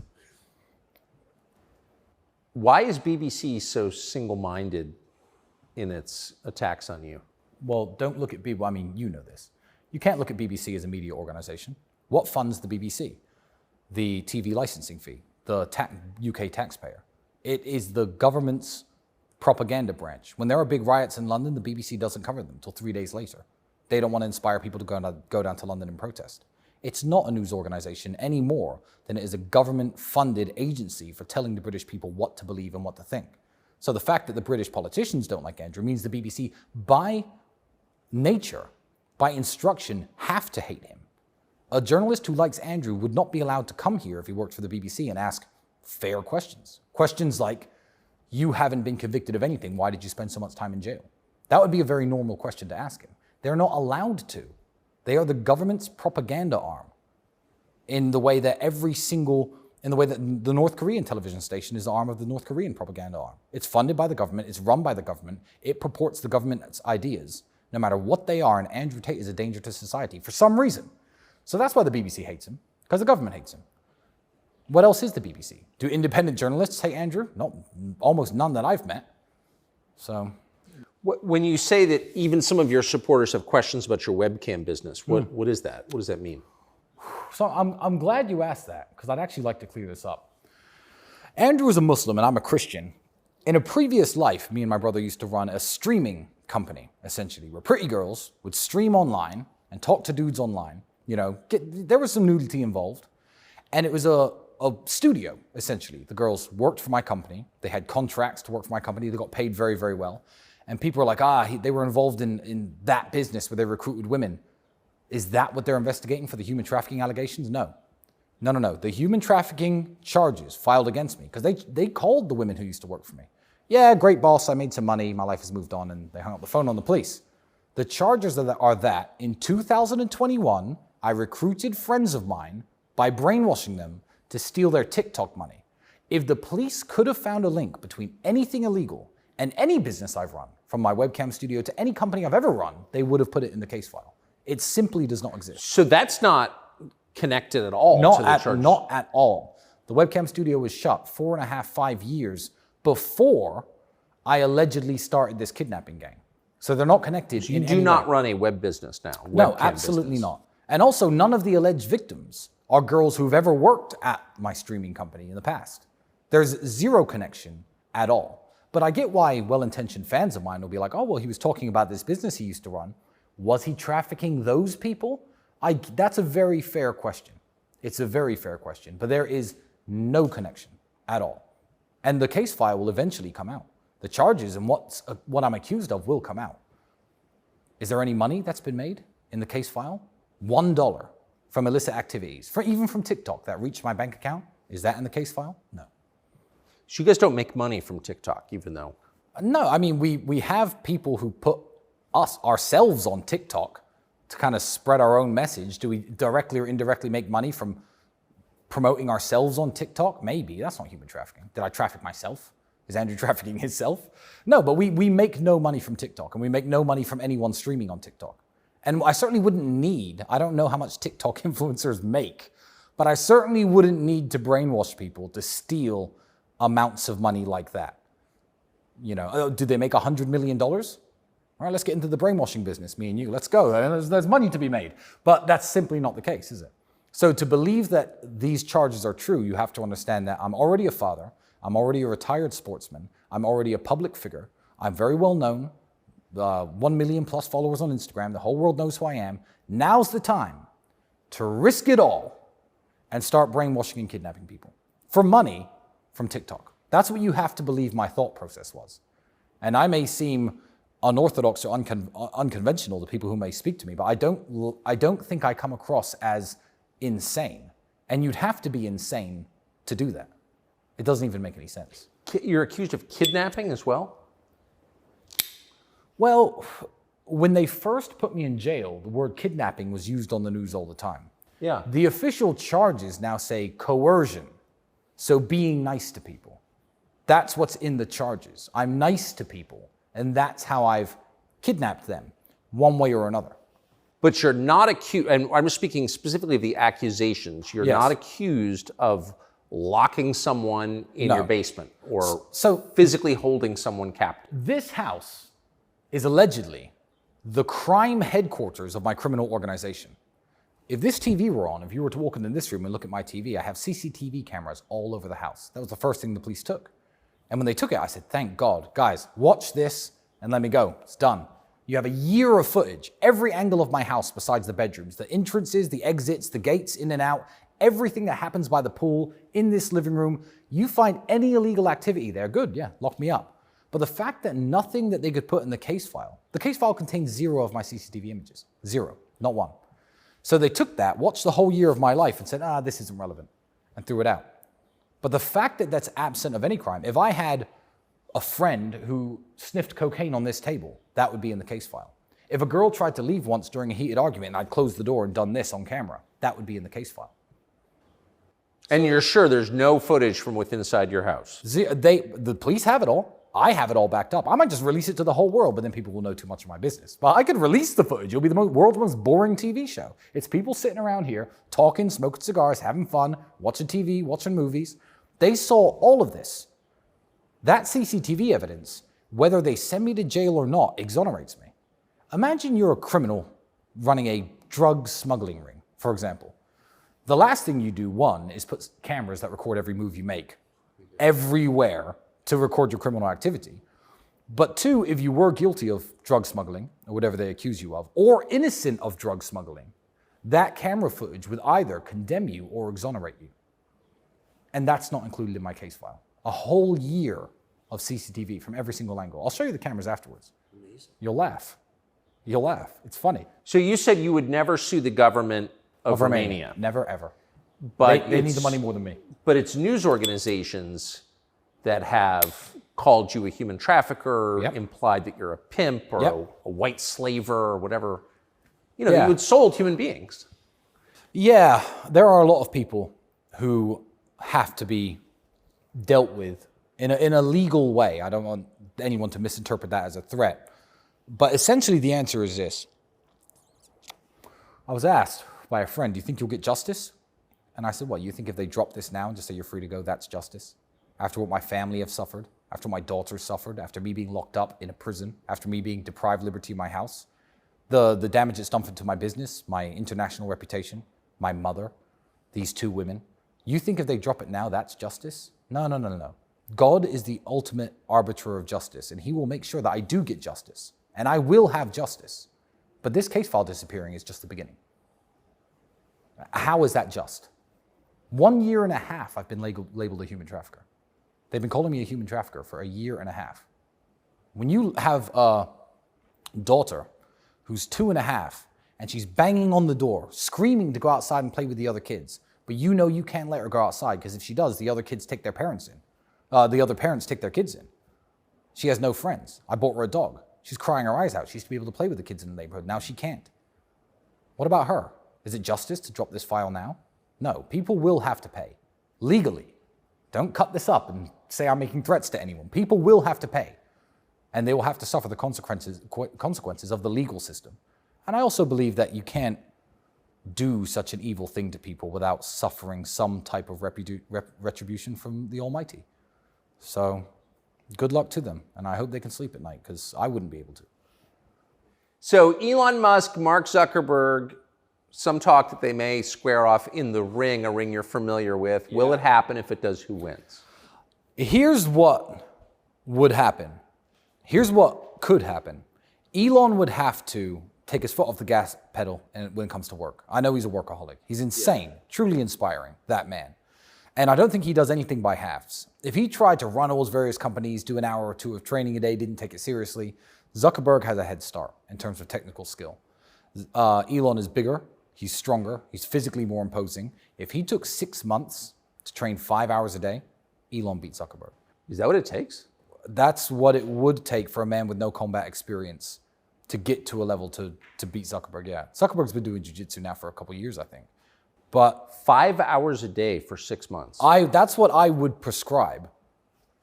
Why is BBC so single-minded in its attacks on you? Well, don't look at BBC. I mean, you know this. You can't look at BBC as a media organization. What funds the BBC? The TV licensing fee, the UK taxpayer. It is the government's propaganda branch. When there are big riots in London, the BBC doesn't cover them until 3 days later. They don't want to inspire people to go down to London and protest. It's not a news organization any more than it is a government-funded agency for telling the British people what to believe and what to think. So the fact that the British politicians don't like Andrew means the BBC, by nature, by instruction, have to hate him. A journalist who likes Andrew would not be allowed to come here if he worked for the BBC and ask fair questions. Questions like, you haven't been convicted of anything, why did you spend so much time in jail? That would be a very normal question to ask him. They're not allowed to. They are the government's propaganda arm in the way that the North Korean television station is the arm of the North Korean propaganda arm. It's funded by the government, it's run by the government, it purports the government's ideas, no matter what they are, and Andrew Tate is a danger to society for some reason. So that's why the BBC hates him, because the government hates him. What else is the BBC? Do independent journalists hate Andrew? No, almost none that I've met. So, when you say that even some of your supporters have questions about your webcam business, what is that? What does that mean? So I'm glad you asked that, because I'd actually like to clear this up. Andrew is a Muslim and I'm a Christian. In a previous life, me and my brother used to run a streaming company, essentially, where pretty girls would stream online and talk to dudes online. You know, there was some nudity involved. And it was a studio, essentially. The girls worked for my company. They had contracts to work for my company. They got paid very, very well. And people were like, they were involved in that business where they recruited women. Is that what they're investigating for the human trafficking allegations? No. No. The human trafficking charges filed against me, because they called the women who used to work for me. Yeah, great boss, I made some money, my life has moved on, and they hung up the phone on the police. The charges are that in 2021, I recruited friends of mine by brainwashing them to steal their TikTok money. If the police could have found a link between anything illegal and any business I've run, from my webcam studio to any company I've ever run, they would have put it in the case file. It simply does not exist. So that's not connected at all to the charges? Not at all. The webcam studio was shut 4.5, 5 years before I allegedly started this kidnapping gang. So they're not connected in any way. You do not run a web business now? No, absolutely not. And also, none of the alleged victims are girls who've ever worked at my streaming company in the past. There's zero connection at all. But I get why well-intentioned fans of mine will be like, oh, well, he was talking about this business he used to run. Was he trafficking those people? That's a very fair question. It's a very fair question. But there is no connection at all. And the case file will eventually come out. The charges and what I'm accused of will come out. Is there any money that's been made in the case file? $1 from illicit activities, even from TikTok that reached my bank account. Is that in the case file? No. So you guys don't make money from TikTok, even though? No, I mean, we have people who put ourselves on TikTok to kind of spread our own message. Do we directly or indirectly make money from promoting ourselves on TikTok? Maybe. That's not human trafficking. Did I traffic myself? Is Andrew trafficking himself? No, but we make no money from TikTok, and we make no money from anyone streaming on TikTok. And I certainly wouldn't I don't know how much TikTok influencers make, but I certainly wouldn't need to brainwash people to steal amounts of money like that. You know, do they make $100 million? All right, let's get into the brainwashing business, me and you. Let's go. There's money to be made. But that's simply not the case, is it? So to believe that these charges are true, you have to understand that I'm already a father. I'm already a retired sportsman. I'm already a public figure. I'm very well known. 1 million plus followers on Instagram. The whole world knows who I am. Now's the time to risk it all and start brainwashing and kidnapping people for money from TikTok. That's what you have to believe my thought process was. And I may seem unorthodox or unconventional to people who may speak to me, but I don't think I come across as insane. And you'd have to be insane to do that. It doesn't even make any sense. You're accused of kidnapping as well? Well, when they first put me in jail, the word kidnapping was used on the news all the time. Yeah. The official charges now say coercion, so being nice to people. That's what's in the charges. I'm nice to people, and that's how I've kidnapped them, one way or another. But you're not accused, and I'm speaking specifically of the accusations, you're not accused of locking someone in your basement or physically holding someone captive. This house is allegedly the crime headquarters of my criminal organization. If this TV were on, if you were to walk into this room and look at my TV, I have CCTV cameras all over the house. That was the first thing the police took. And when they took it, I said, thank God. Guys, watch this and let me go. It's done. You have a year of footage, every angle of my house besides the bedrooms, the entrances, the exits, the gates in and out, everything that happens by the pool, in this living room. You find any illegal activity there, good, yeah, lock me up. But the fact that nothing that they could put in the case file contains 0 of my CCTV images. 0, not 1. So they took that, watched the whole year of my life and said, this isn't relevant, and threw it out. But the fact that that's absent of any crime, if I had a friend who sniffed cocaine on this table, that would be in the case file. If a girl tried to leave once during a heated argument and I'd closed the door and done this on camera, that would be in the case file. And you're sure there's no footage from within inside your house? The police have it all. I have it all backed up. I might just release it to the whole world, but then people will know too much of my business. But I could release the footage. It'll be the world's most boring TV show. It's people sitting around here, talking, smoking cigars, having fun, watching TV, watching movies. They saw all of this. That CCTV evidence, whether they send me to jail or not, exonerates me. Imagine you're a criminal running a drug smuggling ring, for example. The last thing you do, one, is put cameras that record every move you make everywhere to record your criminal activity. But two, if you were guilty of drug smuggling, or whatever they accuse you of, or innocent of drug smuggling, that camera footage would either condemn you or exonerate you. And that's not included in my case file. A whole year of CCTV from every single angle. I'll show you the cameras afterwards. Amazing. You'll laugh. You'll laugh. It's funny. So you said you would never sue the government of Romania. Never, ever. But they need the money more than me. But it's news organizations that have called you a human trafficker, implied that you're a pimp or a white slaver or whatever. You had sold human beings. Yeah, there are a lot of people who have to be dealt with in a legal way. I don't want anyone to misinterpret that as a threat. But essentially the answer is this. I was asked by a friend, do you think you'll get justice? And I said, what, you think if they drop this now and just say you're free to go, that's justice? After what my family have suffered, after my daughter suffered, after me being locked up in a prison, after me being deprived liberty in my house, the damage it's done to my business, my international reputation, my mother, these two women, you think if they drop it now, that's justice? No. God is the ultimate arbiter of justice, and he will make sure that I do get justice, and I will have justice. But this case file disappearing is just the beginning. How is that just? 1 year and a half I've been labeled a human trafficker. They've been calling me a human trafficker for 1.5 years. When you have a daughter who's 2.5 and she's banging on the door, screaming to go outside and play with the other kids, but you know you can't let her go outside because if she does, the other kids take their parents in. The other parents take their kids in. She has no friends. I bought her a dog. She's crying her eyes out. She used to be able to play with the kids in the neighborhood. Now she can't. What about her? Is it justice to drop this file now? No, people will have to pay. Legally. Don't cut this up and say I'm making threats to anyone. People will have to pay. And they will have to suffer the consequences of the legal system. And I also believe that you can't do such an evil thing to people without suffering some type of retribution from the Almighty. So good luck to them. And I hope they can sleep at night because I wouldn't be able to. So Elon Musk, Mark Zuckerberg, some talk that they may square off in the ring, a ring you're familiar with. Yeah. Will it happen? If it does, who wins? Here's what would happen. Here's what could happen. Elon would have to take his foot off the gas pedal when it comes to work. I know he's a workaholic. He's insane, truly inspiring, that man. And I don't think he does anything by halves. If he tried to run all his various companies, do an hour or two of training a day, didn't take it seriously, Zuckerberg has a head start in terms of technical skill. Elon is bigger. He's stronger. He's physically more imposing. If he took 6 months to train 5 hours a day, Elon beat Zuckerberg. Is that what it takes? That's what it would take for a man with no combat experience to get to a level to beat Zuckerberg, yeah. Zuckerberg's been doing jiu-jitsu now for a couple of years, I think. But 5 hours a day for 6 months. That's what I would prescribe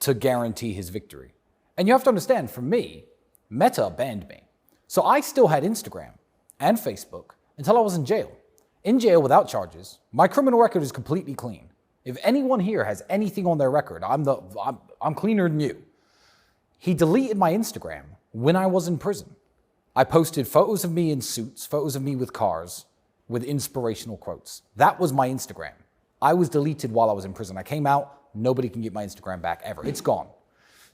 to guarantee his victory. And you have to understand, for me, Meta banned me. So I still had Instagram and Facebook until I was in jail. In jail without charges. My criminal record is completely clean. If anyone here has anything on their record, I'm cleaner than you. He deleted my Instagram when I was in prison. I posted photos of me in suits, photos of me with cars, with inspirational quotes. That was my Instagram. I was deleted while I was in prison. I came out, nobody can get my Instagram back ever. It's gone.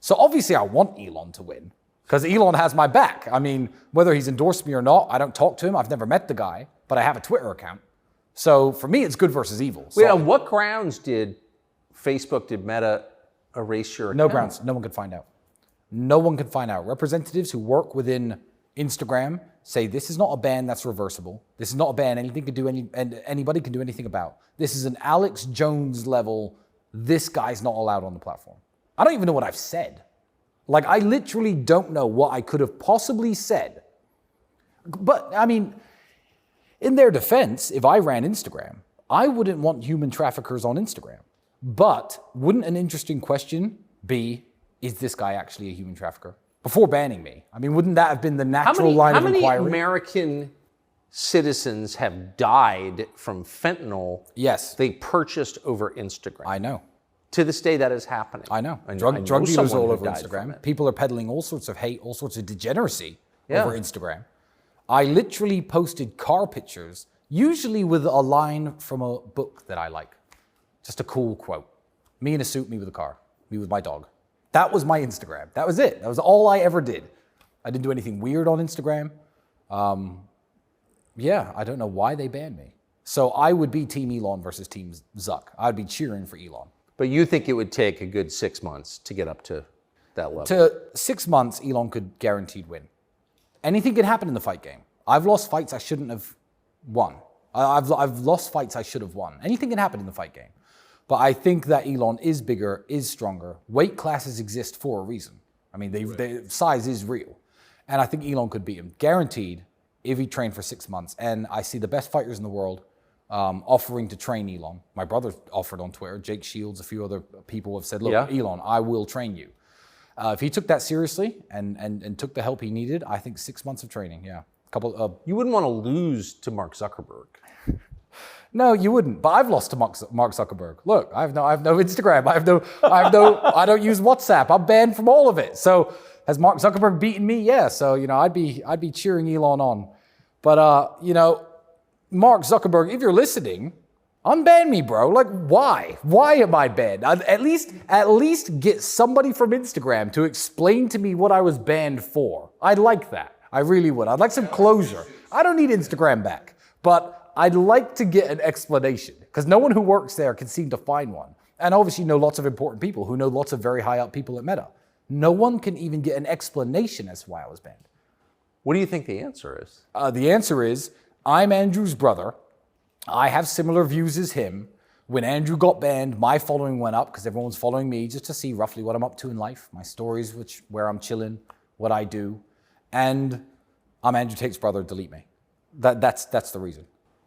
So obviously I want Elon to win, because Elon has my back. I mean, whether he's endorsed me or not, I don't talk to him. I've never met the guy, but I have a Twitter account. So for me, it's good versus evil. Wait, on what grounds did Meta erase your account? No grounds. No one could find out. No one could find out. Representatives who work within Instagram say this is not a ban that's reversible. This is not a ban anybody can do anything about. This is an Alex Jones level, this guy's not allowed on the platform. I don't even know what I've said. Like, I literally don't know what I could have possibly said. But, I mean, in their defense, if I ran Instagram, I wouldn't want human traffickers on Instagram. But wouldn't an interesting question be, is this guy actually a human trafficker? Before banning me. I mean, wouldn't that have been the natural line of inquiry? How many American citizens have died from fentanyl they purchased over Instagram? I know. To this day, that is happening. I know. Drug dealers all over Instagram. People are peddling all sorts of hate, all sorts of degeneracy over Instagram. I literally posted car pictures, usually with a line from a book that I like. Just a cool quote. Me in a suit, me with a car, me with my dog. That was my Instagram. That was it. That was all I ever did. I didn't do anything weird on Instagram. I don't know why they banned me. So I would be Team Elon versus Team Zuck. I'd be cheering for Elon. But you think it would take a good 6 months to get up to that level? To 6 months, Elon could guaranteed win. Anything can happen in the fight game. I've lost fights I shouldn't have won. I've lost fights I should have won. Anything can happen in the fight game. But I think that Elon is bigger, is stronger. Weight classes exist for a reason. I mean, size is real. And I think Elon could beat him, guaranteed, if he trained for 6 months. And I see the best fighters in the world offering to train Elon. My brother offered on Twitter. Jake Shields, a few other people have said, look, Elon, I will train you. If he took that seriously and took the help he needed, I think 6 months of training, You wouldn't want to lose to Mark Zuckerberg. No, you wouldn't. But I've lost to Mark Zuckerberg. Look, I have no Instagram. I don't use WhatsApp. I'm banned from all of it. So has Mark Zuckerberg beaten me? Yeah. So I'd be cheering Elon on. But Mark Zuckerberg, if you're listening, unban me, bro. Like, why? Why am I banned? At least get somebody from Instagram to explain to me what I was banned for. I'd like that. I really would. I'd like some closure. I don't need Instagram back, but I'd like to get an explanation, because no one who works there can seem to find one. And obviously know lots of important people who know lots of very high up people at Meta. No one can even get an explanation as to why I was banned. What do you think the answer is? The answer is, I'm Andrew's brother. I have similar views as him. When Andrew got banned, my following went up because everyone's following me just to see roughly what I'm up to in life, my stories, where I'm chilling, what I do. And I'm Andrew Tate's brother, delete me. That's the reason.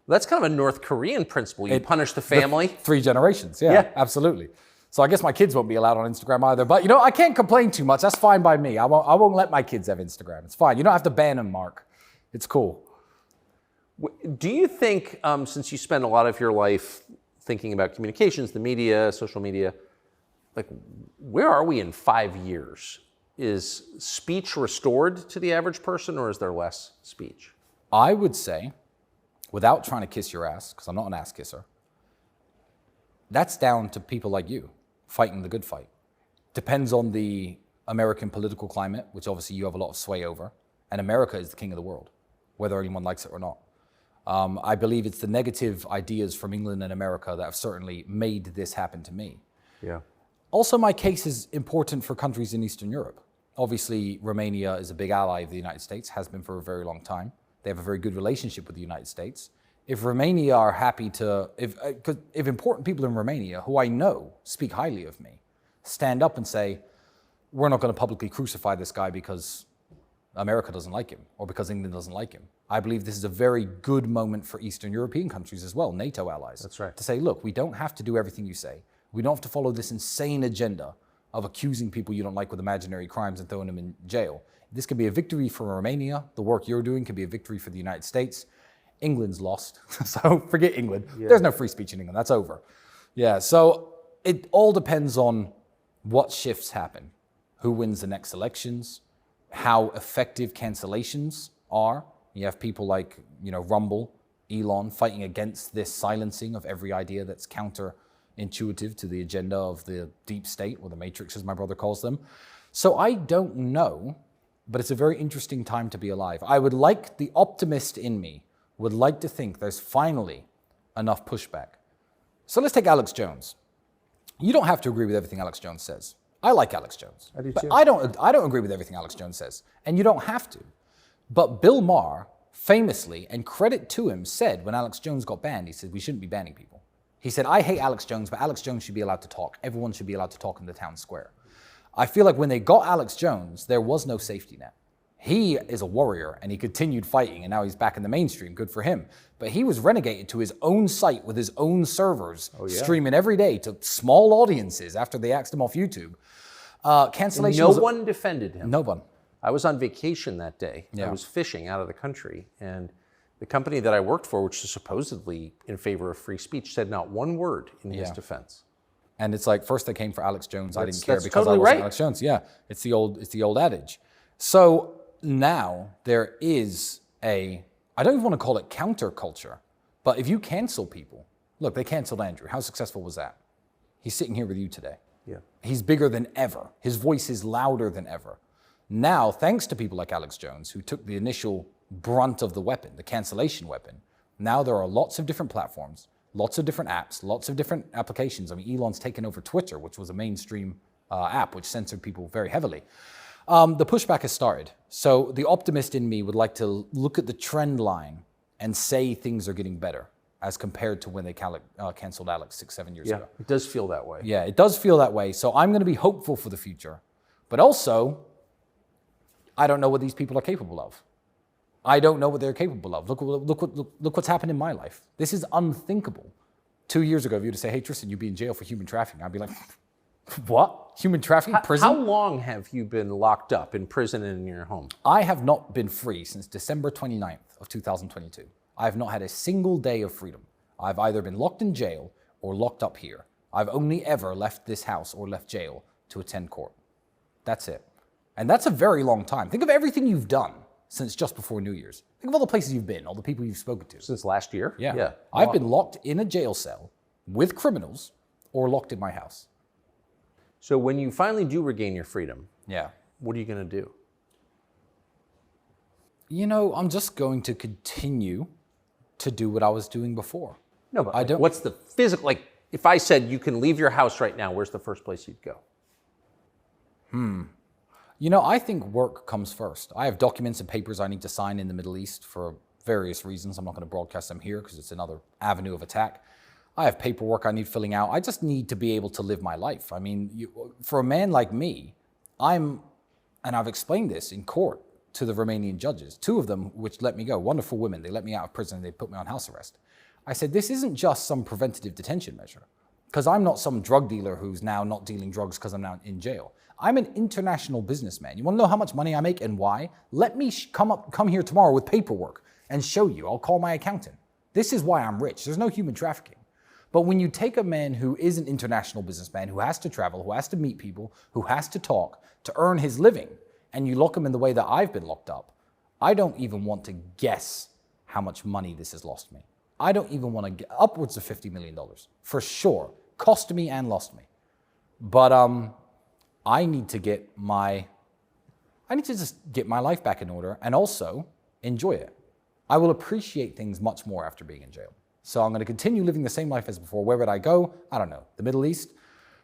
That's kind of a North Korean principle. You punish the family. 3 generations, yeah, absolutely. So I guess my kids won't be allowed on Instagram either. But I can't complain too much. That's fine by me. I won't let my kids have Instagram. It's fine. You don't have to ban them, Mark. It's cool. Do you think, since you spend a lot of your life thinking about communications, the media, social media, like, where are we in 5 years? Is speech restored to the average person, or is there less speech? I would say, without trying to kiss your ass, because I'm not an ass kisser, that's down to people like you fighting the good fight. Depends on the American political climate, which obviously you have a lot of sway over, and America is the king of the world, whether anyone likes it or not. I believe it's the negative ideas from England and America that have certainly made this happen to me. Yeah. Also, my case is important for countries in Eastern Europe. Obviously, Romania is a big ally of the United States, has been for a very long time. They have a very good relationship with the United States. If Romania are happy to, if important people in Romania, who I know speak highly of me, stand up and say, we're not going to publicly crucify this guy because America doesn't like him or because England doesn't like him. I believe this is a very good moment for Eastern European countries as well, NATO allies. That's right. To say, look, we don't have to do everything you say. We don't have to follow this insane agenda of accusing people you don't like with imaginary crimes and throwing them in jail. This could be a victory for Romania. The work you're doing could be a victory for the United States. England's lost, so forget England. Yeah. There's no free speech in England, that's over. Yeah, so it all depends on what shifts happen, who wins the next elections, how effective cancellations are. You have people like, Rumble, Elon fighting against this silencing of every idea that's counterintuitive to the agenda of the deep state, or the matrix as my brother calls them. So I don't know, but it's a very interesting time to be alive. I would like, the optimist in me would like to think there's finally enough pushback. So let's take Alex Jones. You don't have to agree with everything Alex Jones says. I like Alex Jones. I do but too. I don't agree with everything Alex Jones says, and you don't have to. But Bill Maher famously, and credit to him, said when Alex Jones got banned, he said, we shouldn't be banning people. He said, I hate Alex Jones, but Alex Jones should be allowed to talk. Everyone should be allowed to talk in the town square. I feel like when they got Alex Jones, there was no safety net. He is a warrior, and he continued fighting, and now he's back in the mainstream. Good for him. But he was renegated to his own site with his own servers, streaming every day to small audiences after they axed him off YouTube. Cancellation. No one defended him. No one. I was on vacation that day. I was fishing out of the country, and the company that I worked for, which is supposedly in favor of free speech, said not one word in his defense. And it's like, first they came for Alex Jones. I didn't care because I wasn't Alex Jones. Yeah, it's the old adage. So now there is I don't even want to call it counterculture, but if you cancel people, look, they canceled Andrew. How successful was that? He's sitting here with you today. Yeah. He's bigger than ever. His voice is louder than ever. Now, thanks to people like Alex Jones, who took the initial brunt of the weapon, the cancellation weapon, now there are lots of different platforms, lots of different apps, lots of different applications. I mean, Elon's taken over Twitter, which was a mainstream app, which censored people very heavily. The pushback has started. So the optimist in me would like to look at the trend line and say things are getting better as compared to when they canceled Alex 6-7 years ago. Yeah, it does feel that way. Yeah, it does feel that way. So I'm going to be hopeful for the future. But also, I don't know what these people are capable of. I don't know what they're capable of. Look what's happened in my life. This is unthinkable. 2 years ago, if you were to say, hey, Tristan, you'd be in jail for human trafficking, I'd be like, what? Human trafficking? Prison? How long have you been locked up in prison and in your home? I have not been free since December 29th of 2022. I have not had a single day of freedom. I've either been locked in jail or locked up here. I've only ever left this house or left jail to attend court. That's it. And that's a very long time. Think of everything you've done since just before New Year's. Think of all the places you've been, all the people you've spoken to. Since last year? Yeah. I've been locked in a jail cell with criminals or locked in my house. So when you finally do regain your freedom, yeah, what are you going to do? You know, I'm just going to continue to do what I was doing before. No, but I don't. What's the physical, like, if I said you can leave your house right now, where's the first place you'd go? You know, I think work comes first. I have documents and papers I need to sign in the Middle East for various reasons. I'm not going to broadcast them here because it's another avenue of attack. I have paperwork I need filling out. I just need to be able to live my life. I mean, for a man like me, and I've explained this in court to the Romanian judges, 2 of them which let me go, wonderful women. They let me out of prison and they put me on house arrest. I said, this isn't just some preventative detention measure, because I'm not some drug dealer who's now not dealing drugs because I'm now in jail. I'm an international businessman. You want to know how much money I make and why? Let me come here tomorrow with paperwork and show you. I'll call my accountant. This is why I'm rich. There's no human trafficking. But when you take a man who is an international businessman, who has to travel, who has to meet people, who has to talk to earn his living, and you lock him in the way that I've been locked up, I don't even want to guess how much money this has lost me. I don't even want to get upwards of $50 million, for sure. Cost me and lost me. But I need to just get my life back in order and also enjoy it. I will appreciate things much more after being in jail. So I'm going to continue living the same life as before. Where would I go? I don't know. The Middle East?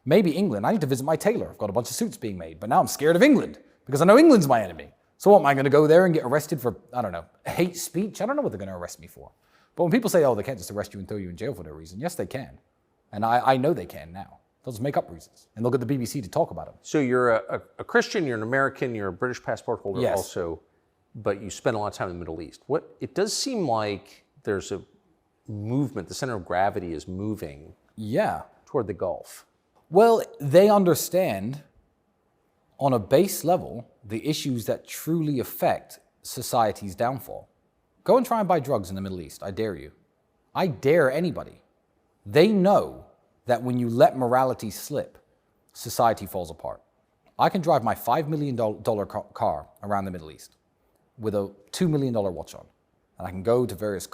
Maybe England. I need to visit my tailor. I've got a bunch of suits being made, but now I'm scared of England because I know England's my enemy. So what, am I going to go there and get arrested for, I don't know, hate speech? I don't know what they're going to arrest me for. But when people say, oh, they can't just arrest you and throw you in jail for no reason, yes, they can. And I know they can now. They'll just make up reasons. And they'll get the BBC to talk about them. So you're a Christian, you're an American, you're a British passport holder also, but you spend a lot of time in the Middle East. It does seem like there's a movement, the center of gravity is moving toward the Gulf. Well, they understand on a base level the issues that truly affect society's downfall. Go and try and buy drugs in the Middle East. I dare you. I dare anybody. They know that when you let morality slip, society falls apart. I can drive my $5 million car around the Middle East with a $2 million watch on. And I can go to various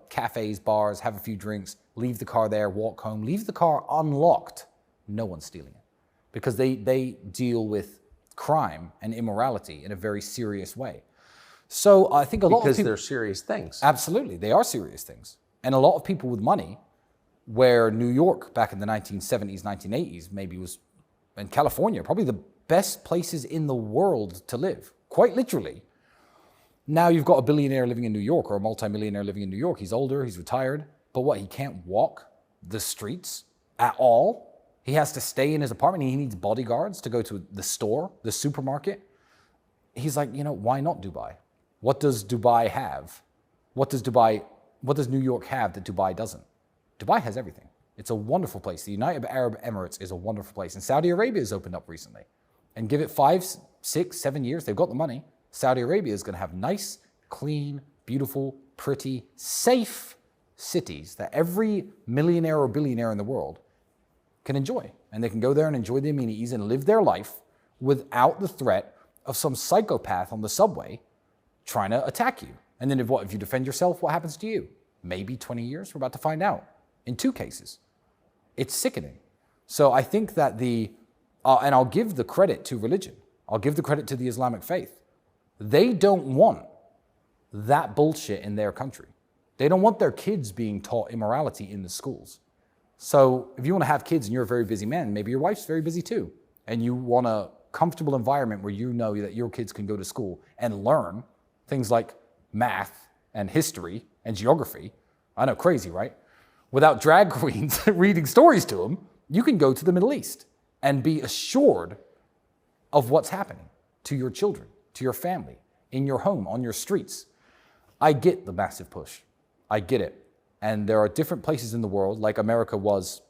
cafes, bars, have a few drinks, leave the car there, walk home, leave the car unlocked. No one's stealing it. Because they deal with crime and immorality in a very serious way. So I think a lot of people... Because they're serious things. Absolutely, they are serious things. And a lot of people with money, where New York back in the 1970s, 1980s maybe was, and California, probably the best places in the world to live, quite literally. Now you've got a billionaire living in New York or a multimillionaire living in New York. He's older, he's retired, but what, he can't walk the streets at all? He has to stay in his apartment. He needs bodyguards to go to the store, the supermarket. He's like, why not Dubai? What does Dubai have? What does New York have that Dubai doesn't? Dubai has everything. It's a wonderful place. The United Arab Emirates is a wonderful place. And Saudi Arabia has opened up recently. And give it 5, 6, 7 years, they've got the money. Saudi Arabia is going to have nice, clean, beautiful, pretty, safe cities that every millionaire or billionaire in the world can enjoy. And they can go there and enjoy the amenities and live their life without the threat of some psychopath on the subway trying to attack you. And then if you defend yourself, what happens to you? Maybe 20 years? We're about to find out. In 2 cases. It's sickening. So I think that and I'll give the credit to religion. I'll give the credit to the Islamic faith. They don't want that bullshit in their country. They don't want their kids being taught immorality in the schools. So if you want to have kids and you're a very busy man, maybe your wife's very busy too, and you want a comfortable environment where you know that your kids can go to school and learn things like math and history and geography. I know, crazy, right? Without drag queens reading stories to them, you can go to the Middle East and be assured of what's happening to your children, to your family, in your home, on your streets. I get the massive push. I get it. And there are different places in the world, like America was,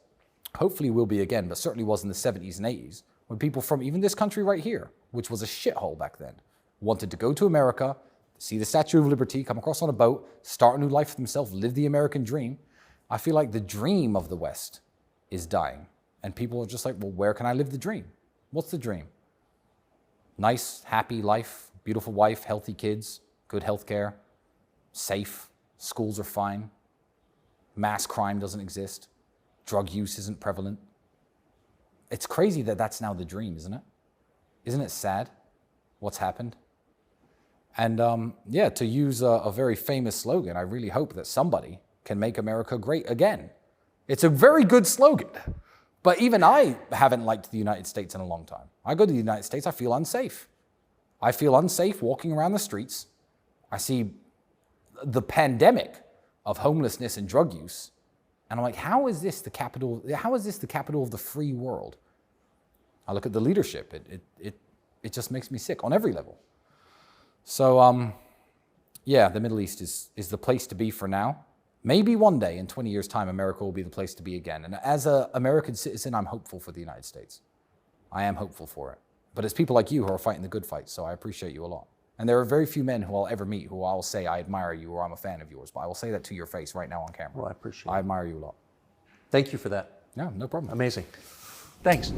hopefully will be again, but certainly was in the 70s and 80s, when people from even this country right here, which was a shithole back then, wanted to go to America, see the Statue of Liberty, come across on a boat, start a new life for themselves, live the American dream. I feel like the dream of the West is dying. And people are just like, well, where can I live the dream? What's the dream? Nice, happy life, beautiful wife, healthy kids, good health care, safe, schools are fine, mass crime doesn't exist, drug use isn't prevalent. It's crazy that that's now the dream, isn't it? Isn't it sad what's happened? And to use a very famous slogan, I really hope that somebody can make America great again. It's a very good slogan. But even I haven't liked the United States in a long time. I go to the United States, I feel unsafe. I feel unsafe walking around the streets. I see the pandemic of homelessness and drug use. And I'm like, how is this the capital of the free world? I look at the leadership. It just makes me sick on every level. So, the Middle East is the place to be for now. Maybe one day, in 20 years' time, America will be the place to be again. And as an American citizen, I'm hopeful for the United States. I am hopeful for it. But it's people like you who are fighting the good fight, so I appreciate you a lot. And there are very few men who I'll ever meet who I'll say, I admire you or I'm a fan of yours. But I will say that to your face right now on camera. Well, I appreciate it. I admire you a lot. Thank you for that. Yeah, no problem. Amazing. Thanks.